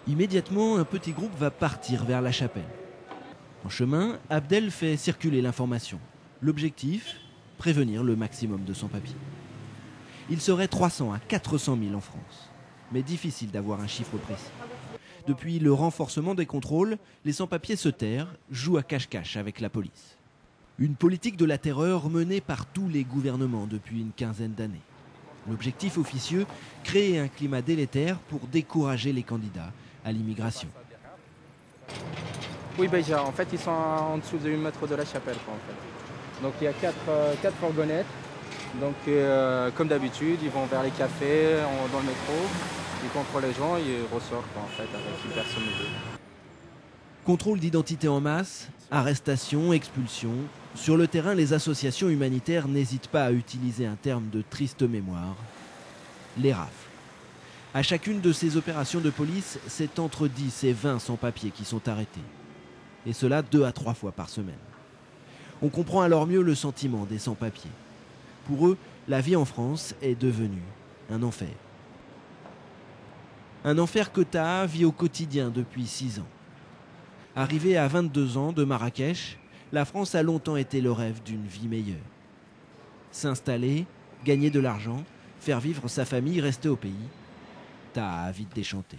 Immédiatement, un petit groupe va partir vers la Chapelle. En chemin, Abdel fait circuler l'information. L'objectif, prévenir le maximum de sans-papiers. Il serait 300 à 400 000 en France, mais difficile d'avoir un chiffre précis. Depuis le renforcement des contrôles, les sans-papiers se terrent, jouent à cache-cache avec la police. Une politique de la terreur menée par tous les gouvernements depuis une quinzaine d'années. L'objectif officieux, créer un climat délétère pour décourager les candidats à l'immigration. Oui, Béja, en fait, ils sont en dessous du métro de la Chapelle, quoi, en fait. Donc il y a quatre fourgonnettes. Donc comme d'habitude, ils vont vers les cafés, dans le métro, ils contrôlent les gens, ils ressortent, quoi, en fait, avec une personne ou deux. Contrôle d'identité en masse, arrestation, expulsion. Sur le terrain, les associations humanitaires n'hésitent pas à utiliser un terme de triste mémoire, les rafles. À chacune de ces opérations de police, c'est entre 10 et 20 sans-papiers qui sont arrêtés. Et cela 2 à 3 fois par semaine. On comprend alors mieux le sentiment des sans-papiers. Pour eux, la vie en France est devenue un enfer. Un enfer que Taha vit au quotidien depuis 6 ans. Arrivé à 22 ans de Marrakech, la France a longtemps été le rêve d'une vie meilleure. S'installer, gagner de l'argent, faire vivre sa famille, rester au pays, Taha a vite déchanté.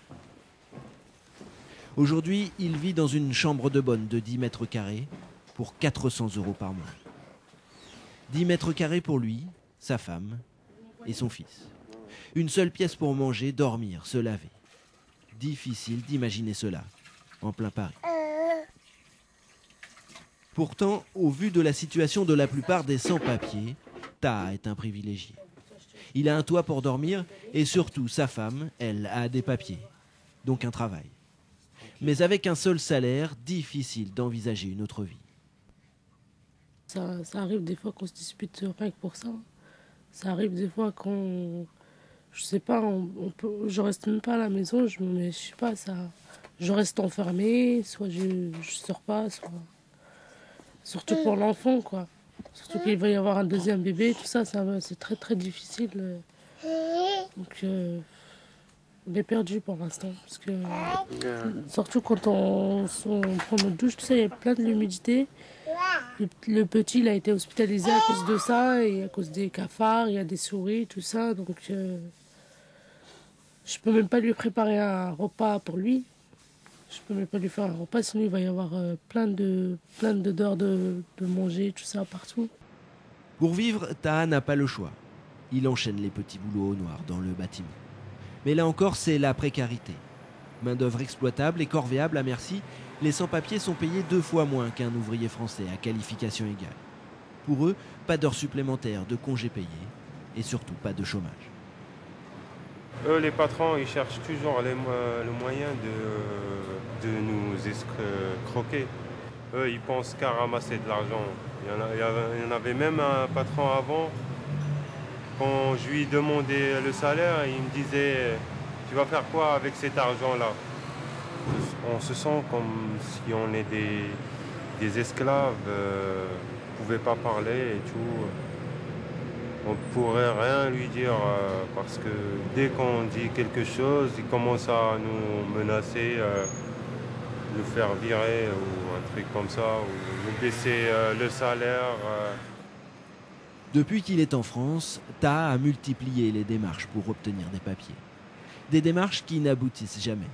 Aujourd'hui, il vit dans une chambre de bonne de 10 mètres carrés pour 400 € par mois. 10 mètres carrés pour lui, sa femme et son fils. Une seule pièce pour manger, dormir, se laver. Difficile d'imaginer cela en plein Paris. Pourtant, au vu de la situation de la plupart des sans-papiers, Taha est un privilégié. Il a un toit pour dormir et surtout sa femme, elle, a des papiers, donc un travail. Mais avec un seul salaire, difficile d'envisager une autre vie. Ça arrive des fois qu'on se dispute rien que pour ça. Ça arrive des fois qu'on... Je sais pas, je reste même pas à la maison, je sais pas, je reste enfermée, soit je sors pas, soit... Surtout pour l'enfant, quoi. Surtout qu'il va y avoir un deuxième bébé, tout ça, c'est très très difficile. Donc, on est perdu pour l'instant. Parce que, surtout quand on prend notre douche, tout ça, il y a plein de l'humidité. Le petit, il a été hospitalisé à cause de ça, et à cause des cafards, il y a des souris, tout ça. Donc, je peux même pas lui préparer un repas pour lui. Je peux même pas lui faire un repas, sinon il va y avoir plein d'odeurs de manger, tout ça, partout. Pour vivre, Taha n'a pas le choix. Il enchaîne les petits boulots au noir dans le bâtiment. Mais là encore, c'est la précarité. Main-d'œuvre exploitable et corvéable à merci, les sans-papiers sont payés 2 fois moins qu'un ouvrier français à qualification égale. Pour eux, pas d'heures supplémentaires, de congés payés et surtout pas de chômage. Eux, les patrons, ils cherchent toujours le moyen de nous escroquer. Eux, ils pensent qu'à ramasser de l'argent. Il y en avait même un patron avant. Quand je lui demandais le salaire, il me disait « Tu vas faire quoi avec cet argent-là » On se sent comme si on est des esclaves, on ne pouvait pas parler et tout. on ne pourrait rien lui dire parce que dès qu'on dit quelque chose, il commence à nous menacer, nous faire virer ou un truc comme ça, ou nous baisser le salaire. Depuis qu'il est en France, Taha a multiplié les démarches pour obtenir des papiers. Des démarches qui n'aboutissent jamais.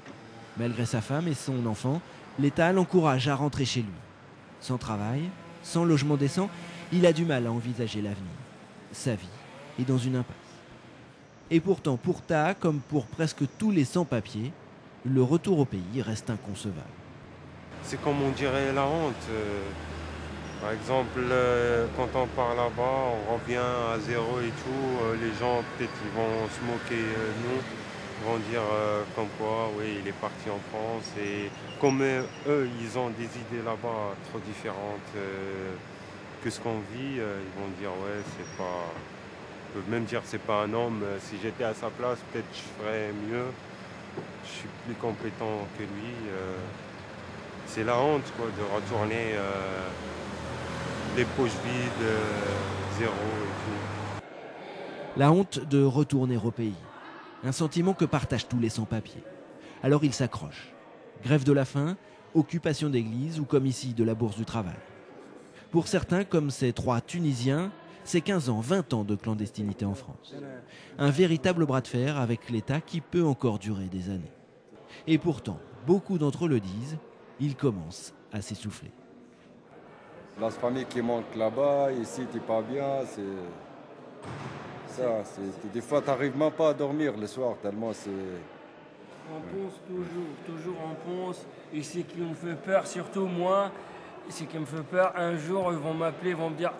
Malgré sa femme et son enfant, l'État l'encourage à rentrer chez lui. Sans travail, sans logement décent, il a du mal à envisager l'avenir. Sa vie est dans une impasse. Et pourtant, pour Taha, comme pour presque tous les sans-papiers, le retour au pays reste inconcevable. C'est comme on dirait la honte. Par exemple, quand on part là-bas, on revient à zéro et tout. Les gens, peut-être, ils vont se moquer de nous. Ils vont dire comme quoi, oui, il est parti en France. Et comme eux, ils ont des idées là-bas trop différentes que ce qu'on vit, ils vont dire, ouais, c'est pas... Ils peuvent même dire, c'est pas un homme. Si j'étais à sa place, peut-être je ferais mieux. Je suis plus compétent que lui. C'est la honte, quoi, de retourner les poches vides, zéro et tout. La honte de retourner au pays. Un sentiment que partagent tous les sans-papiers. Alors ils s'accrochent. Grève de la faim, occupation d'église ou comme ici de la Bourse du Travail. Pour certains, comme ces 3 Tunisiens, c'est 15 ans, 20 ans de clandestinité en France. Un véritable bras de fer avec l'État qui peut encore durer des années. Et pourtant, beaucoup d'entre eux le disent, ils commencent à s'essouffler. La famille qui manque là-bas, ici t'es pas bien, c'est... Ça, des fois t'arrives même pas à dormir le soir tellement c'est... On pense toujours on pense, et ce qui me fait peur, surtout moi, ce qui me fait peur, un jour ils vont m'appeler, ils vont me dire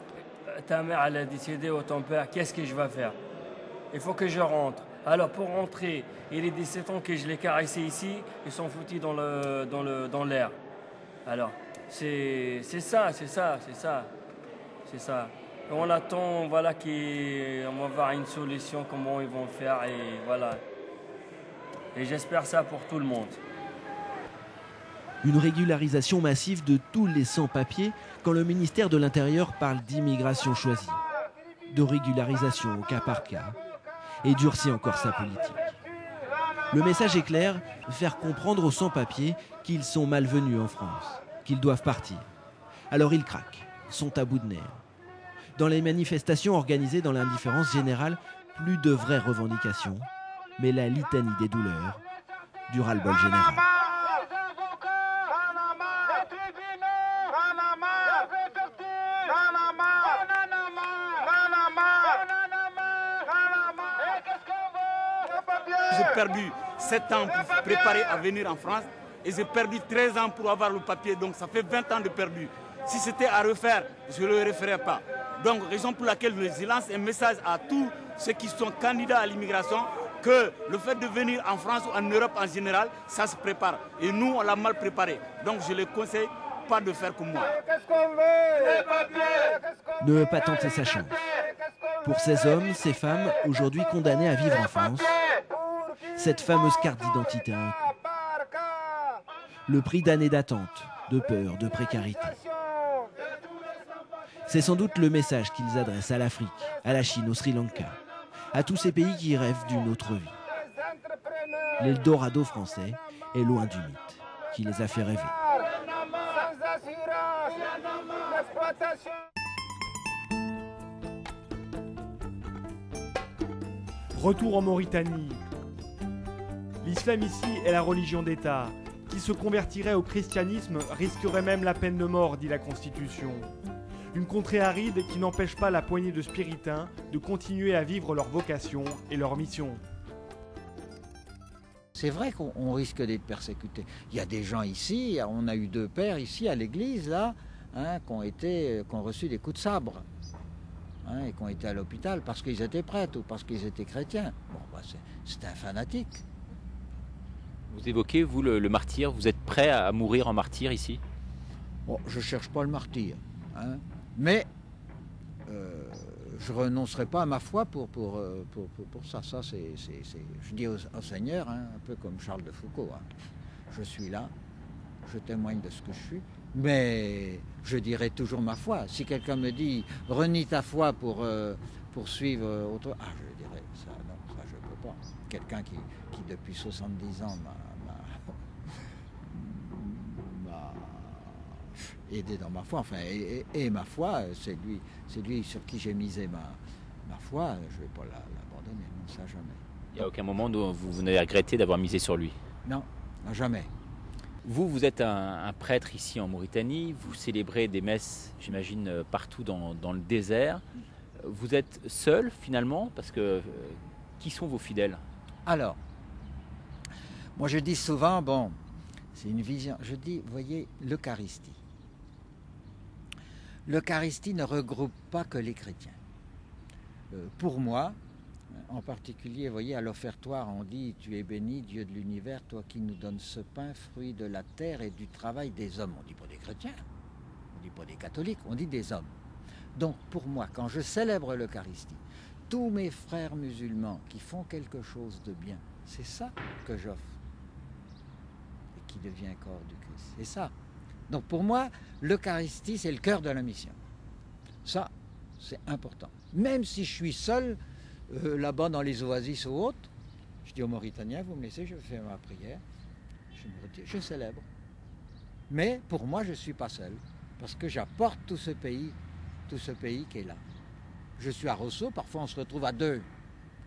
ta mère elle a décédé ou ton père, qu'est-ce que je vais faire? Il faut que je rentre. Alors pour rentrer, il est 17 ans que je l'ai caressé ici, ils sont foutus dans l'air. Alors, c'est ça. Et on attend, voilà, qu'on va voir une solution, comment ils vont faire, et voilà. Et j'espère ça pour tout le monde. Une régularisation massive de tous les sans-papiers quand le ministère de l'Intérieur parle d'immigration choisie, de régularisation au cas par cas, et durcit encore sa politique. Le message est clair, faire comprendre aux sans-papiers qu'ils sont malvenus en France, qu'ils doivent partir. Alors ils craquent, sont à bout de nerfs. Dans les manifestations organisées dans l'indifférence générale, plus de vraies revendications, mais la litanie des douleurs, du ras-le-bol général. J'ai perdu 7 ans pour préparer à venir en France et j'ai perdu 13 ans pour avoir le papier, donc ça fait 20 ans de perdu. Si c'était à refaire, je ne le referais pas. Donc, raison pour laquelle je lance un message à tous ceux qui sont candidats à l'immigration, que le fait de venir en France ou en Europe en général, ça se prépare. Et nous, on l'a mal préparé. Donc, je les conseille pas de faire comme moi. Ne pas tenter sa chance. Pour ces hommes, ces femmes, aujourd'hui condamnés à vivre en France, cette fameuse carte d'identité a un coût. Le prix d'années d'attente, de peur, de précarité. C'est sans doute le message qu'ils adressent à l'Afrique, à la Chine, au Sri Lanka, à tous ces pays qui rêvent d'une autre vie. L'Eldorado français est loin du mythe qui les a fait rêver. Retour en Mauritanie. L'islam ici est la religion d'État. Qui se convertirait au christianisme risquerait même la peine de mort, dit la Constitution. Une contrée aride qui n'empêche pas la poignée de spiritains de continuer à vivre leur vocation et leur mission. C'est vrai qu'on risque d'être persécuté. Il y a des gens ici, on a eu 2 pères ici à l'église, là, qui ont reçu des coups de sabre. Et qui ont été à l'hôpital parce qu'ils étaient prêtres ou parce qu'ils étaient chrétiens. Bon, c'est un fanatique. Vous évoquez, vous, le martyr. Vous êtes prêt à mourir en martyr ici? Bon, je ne cherche pas le martyr. Mais je ne renoncerai pas à ma foi pour ça. Ça, je dis au Seigneur, un peu comme Charles de Foucault. Je suis là, je témoigne de ce que je suis, mais je dirai toujours ma foi. Si quelqu'un me dit, renie ta foi pour poursuivre autre. Ah, je dirais, ça, non, ça je ne peux pas. Quelqu'un qui depuis 70 ans m'a aidé dans ma foi, enfin, et ma foi, c'est lui sur qui j'ai misé ma foi, je ne vais pas l'abandonner, non, ça jamais. Il n'y a aucun moment où vous n'avez regretté d'avoir misé sur lui? Non, jamais. Vous êtes un prêtre ici en Mauritanie, vous célébrez des messes, j'imagine, partout dans le désert. Vous êtes seul finalement, parce que qui sont vos fidèles? Alors, moi je dis souvent, bon, c'est une vision, je dis, vous voyez, l'Eucharistie. L'Eucharistie ne regroupe pas que les chrétiens. Pour moi, en particulier, vous voyez, à l'offertoire, on dit « Tu es béni, Dieu de l'univers, toi qui nous donnes ce pain, fruit de la terre et du travail des hommes. » On ne dit pas des chrétiens, on ne dit pas des catholiques, on dit des hommes. Donc pour moi, quand je célèbre l'Eucharistie, tous mes frères musulmans qui font quelque chose de bien, c'est ça que j'offre et qui devient corps du Christ. C'est ça. Donc pour moi, l'Eucharistie, c'est le cœur de la mission. Ça, c'est important. Même si je suis seul, là-bas dans les oasis ou autres, je dis aux Mauritaniens, vous me laissez, je fais ma prière, je me retire, je célèbre. Mais pour moi, je ne suis pas seul, parce que j'apporte tout ce pays qui est là. Je suis à Rosso, parfois on se retrouve à deux.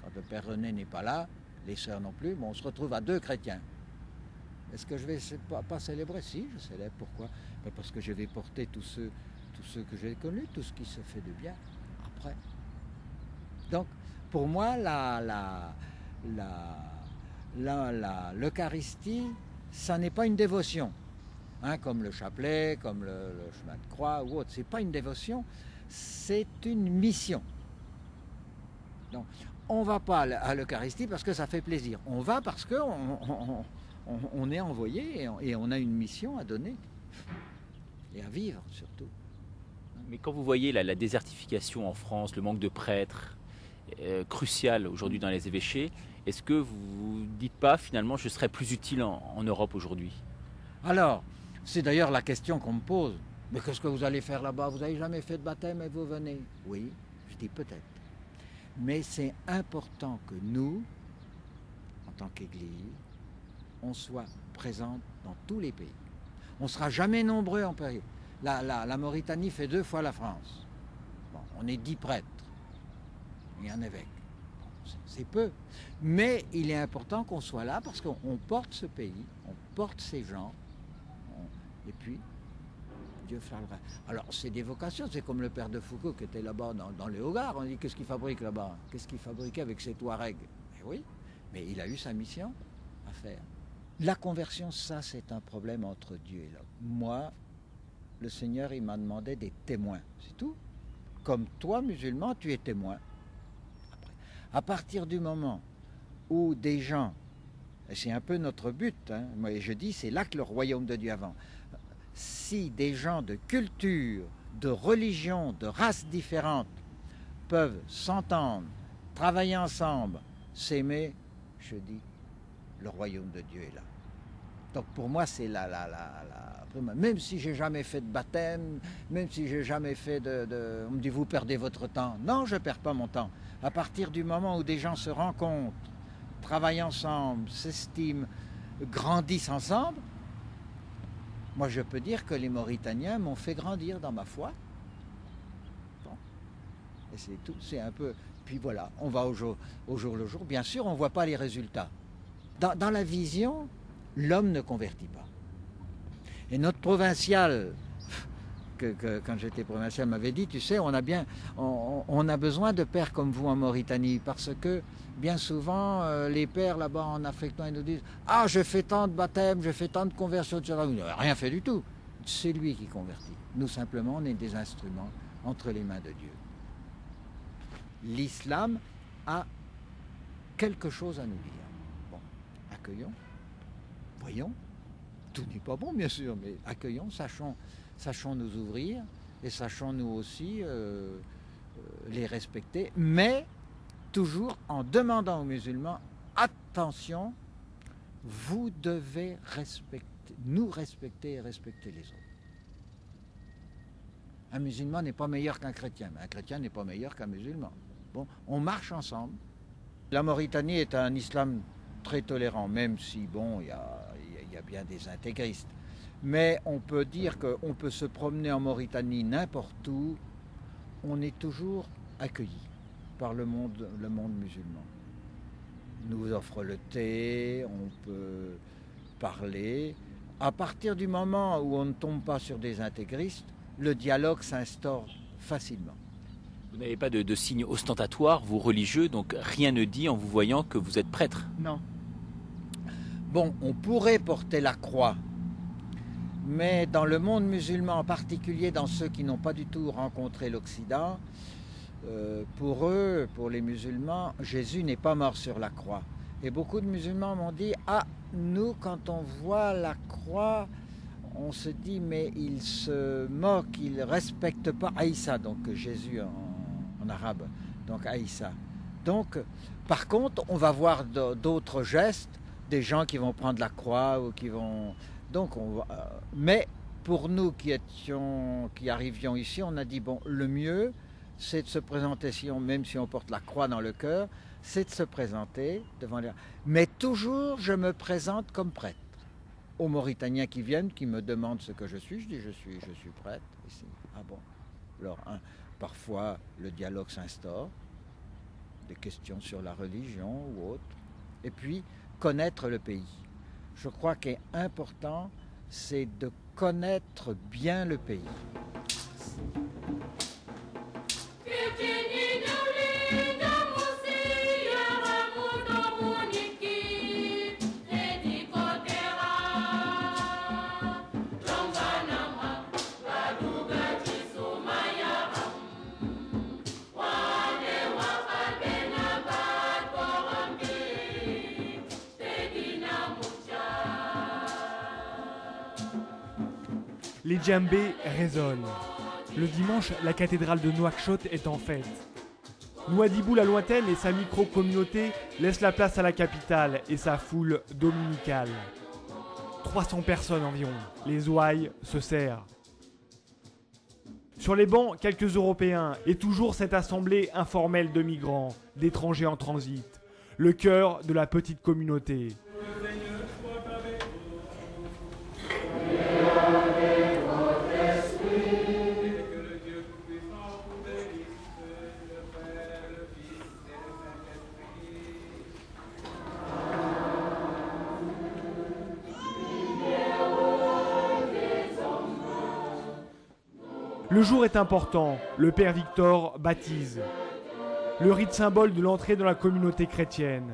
Quand le Père René n'est pas là, les sœurs non plus, mais on se retrouve à deux chrétiens. Est-ce que je vais pas célébrer? Si, je célèbre. Pourquoi? Parce que je vais porter tous ceux que j'ai connus, tout ce qui se fait de bien après. Donc, pour moi, l'Eucharistie, ça n'est pas une dévotion, hein, comme le chapelet, comme le chemin de croix ou autre. C'est pas une dévotion, c'est une mission. Donc, on ne va pas à l'Eucharistie parce que ça fait plaisir. On va parce qu'on est envoyé et on a une mission à donner et à vivre surtout. Mais quand vous voyez la désertification en France, le manque de prêtres, crucial aujourd'hui dans les évêchés, est-ce que vous ne dites pas finalement je serais plus utile en Europe aujourd'hui? Alors, c'est d'ailleurs la question qu'on me pose. Mais qu'est-ce que vous allez faire là-bas? Vous n'avez jamais fait de baptême et vous venez? Oui, je dis peut-être. Mais c'est important que nous, en tant qu'Église, on soit présents dans tous les pays. On ne sera jamais nombreux en période. La Mauritanie fait 2 fois la France. Bon, on est 10 prêtres et un évêque. Bon, c'est peu. Mais il est important qu'on soit là parce qu'on porte ce pays, on porte ces gens. Et puis, Dieu fera le reste. Alors, c'est des vocations. C'est comme le père de Foucault qui était là-bas dans le Hogar. On dit, qu'est-ce qu'il fabrique là-bas? Qu'est-ce qu'il fabriquait avec ses Touaregs? Mais oui, mais il a eu sa mission à faire. La conversion, ça, c'est un problème entre Dieu et l'homme. Moi, le Seigneur, il m'a demandé des témoins. C'est tout. Comme toi, musulman, tu es témoin. Après, à partir du moment où des gens, et c'est un peu notre but, hein, moi je dis, c'est là que le royaume de Dieu avance. Si des gens de culture, de religion, de races différentes peuvent s'entendre, travailler ensemble, s'aimer, je dis, le royaume de Dieu est là. Donc pour moi, c'est même si j'ai jamais fait de baptême, même si j'ai jamais fait on me dit, vous perdez votre temps. Non, je ne perds pas mon temps. À partir du moment où des gens se rencontrent, travaillent ensemble, s'estiment, grandissent ensemble, moi je peux dire que les Mauritaniens m'ont fait grandir dans ma foi. Bon. Et c'est tout, c'est un peu... Puis voilà, on va au jour le jour. Bien sûr, on ne voit pas les résultats. Dans la vision, l'homme ne convertit pas. Et notre provincial, quand j'étais provincial, m'avait dit, tu sais, on a besoin de pères comme vous en Mauritanie, parce que bien souvent, les pères là-bas en Afrique noire, ils nous disent, ah, je fais tant de baptêmes, je fais tant de conversions, etc. Vous n'avez rien fait du tout. C'est lui qui convertit. Nous, simplement, on est des instruments entre les mains de Dieu. L'islam a quelque chose à nous dire. Bon, accueillons, voyons. Tout n'est pas bon, bien sûr, mais accueillons, sachons nous ouvrir et sachons nous aussi les respecter, mais toujours en demandant aux musulmans, attention, vous devez nous respecter et respecter les autres. Un musulman n'est pas meilleur qu'un chrétien, mais un chrétien n'est pas meilleur qu'un musulman. Bon, on marche ensemble. La Mauritanie est un islam très tolérant, même si, bon, il y a bien des intégristes. Mais on peut dire qu'on peut se promener en Mauritanie n'importe où, on est toujours accueilli par le monde musulman. On nous offre le thé, on peut parler. À partir du moment où on ne tombe pas sur des intégristes, le dialogue s'instaure facilement. Vous n'avez pas de signe ostentatoire, vous religieux, donc rien ne dit en vous voyant que vous êtes prêtre. Non. Bon, on pourrait porter la croix, mais dans le monde musulman, en particulier dans ceux qui n'ont pas du tout rencontré l'Occident, pour eux, pour les musulmans, Jésus n'est pas mort sur la croix. Et beaucoup de musulmans m'ont dit, ah, nous, quand on voit la croix, on se dit, mais il se moque, il ne respecte pas Aïssa, donc Jésus en arabe, donc Aïssa. Donc, par contre, on va voir d'autres gestes, des gens qui vont prendre la croix ou qui vont... Donc, mais pour nous qui arrivions ici, on a dit, bon, le mieux, c'est de se présenter, même si on porte la croix dans le cœur, c'est de se présenter devant les... Mais toujours, je me présente comme prêtre. Aux Mauritaniens qui viennent, qui me demandent ce que je suis, je dis je suis prêtre ici. Ah bon. Alors, parfois, le dialogue s'instaure, des questions sur la religion ou autre, et puis connaître le pays. Je crois qu'il est important, c'est de connaître bien le pays. Les djembés résonnent. Le dimanche, la cathédrale de Nouakchott est en fête. Nouadhibou la lointaine et sa micro-communauté laissent la place à la capitale et sa foule dominicale. 300 personnes environ. Les ouailles se serrent. Sur les bancs, quelques Européens et toujours cette assemblée informelle de migrants, d'étrangers en transit. Le cœur de la petite communauté. Le jour est important, le père Victor baptise. Le rite symbole de l'entrée dans la communauté chrétienne.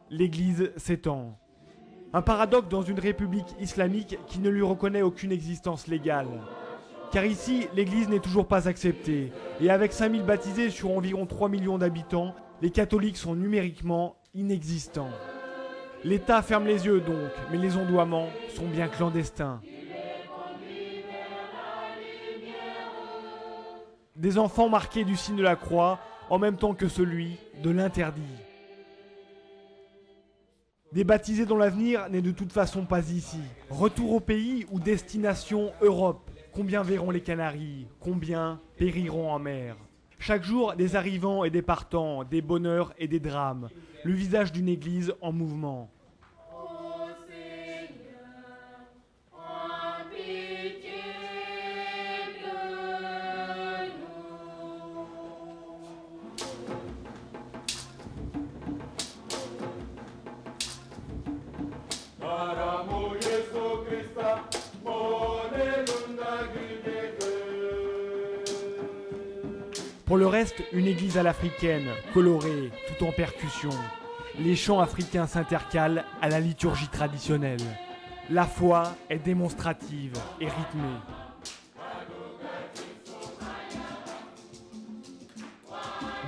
L'église s'étend. Un paradoxe dans une république islamique qui ne lui reconnaît aucune existence légale. Car ici, l'église n'est toujours pas acceptée. Et avec 5000 baptisés sur environ 3 millions d'habitants, les catholiques sont numériquement inexistants. L'État ferme les yeux donc, mais les ondoiements sont bien clandestins. Des enfants marqués du signe de la croix, en même temps que celui de l'interdit. Des baptisés dont l'avenir n'est de toute façon pas ici. Retour au pays ou destination Europe. Combien verront les Canaries? Combien périront en mer? Chaque jour, des arrivants et des partants, des bonheurs et des drames. Le visage d'une église en mouvement. Pour le reste, une église à l'africaine, colorée, tout en percussion. Les chants africains s'intercalent à la liturgie traditionnelle. La foi est démonstrative et rythmée.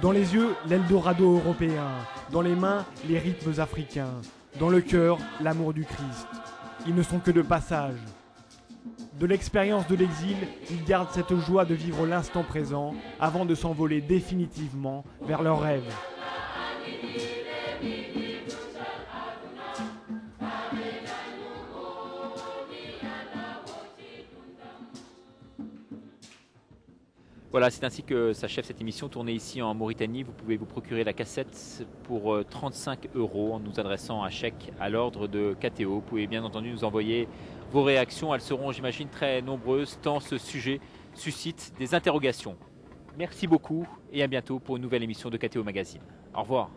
Dans les yeux, l'Eldorado européen. Dans les mains, les rythmes africains. Dans le cœur, l'amour du Christ. Ils ne sont que de passage. De l'expérience de l'exil, ils gardent cette joie de vivre l'instant présent avant de s'envoler définitivement vers leurs rêves. Voilà, c'est ainsi que s'achève cette émission tournée ici en Mauritanie. Vous pouvez vous procurer la cassette pour 35 € en nous adressant un chèque à l'ordre de KTO. Vous pouvez bien entendu nous envoyer vos réactions. Elles seront, j'imagine, très nombreuses tant ce sujet suscite des interrogations. Merci beaucoup et à bientôt pour une nouvelle émission de KTO Magazine. Au revoir.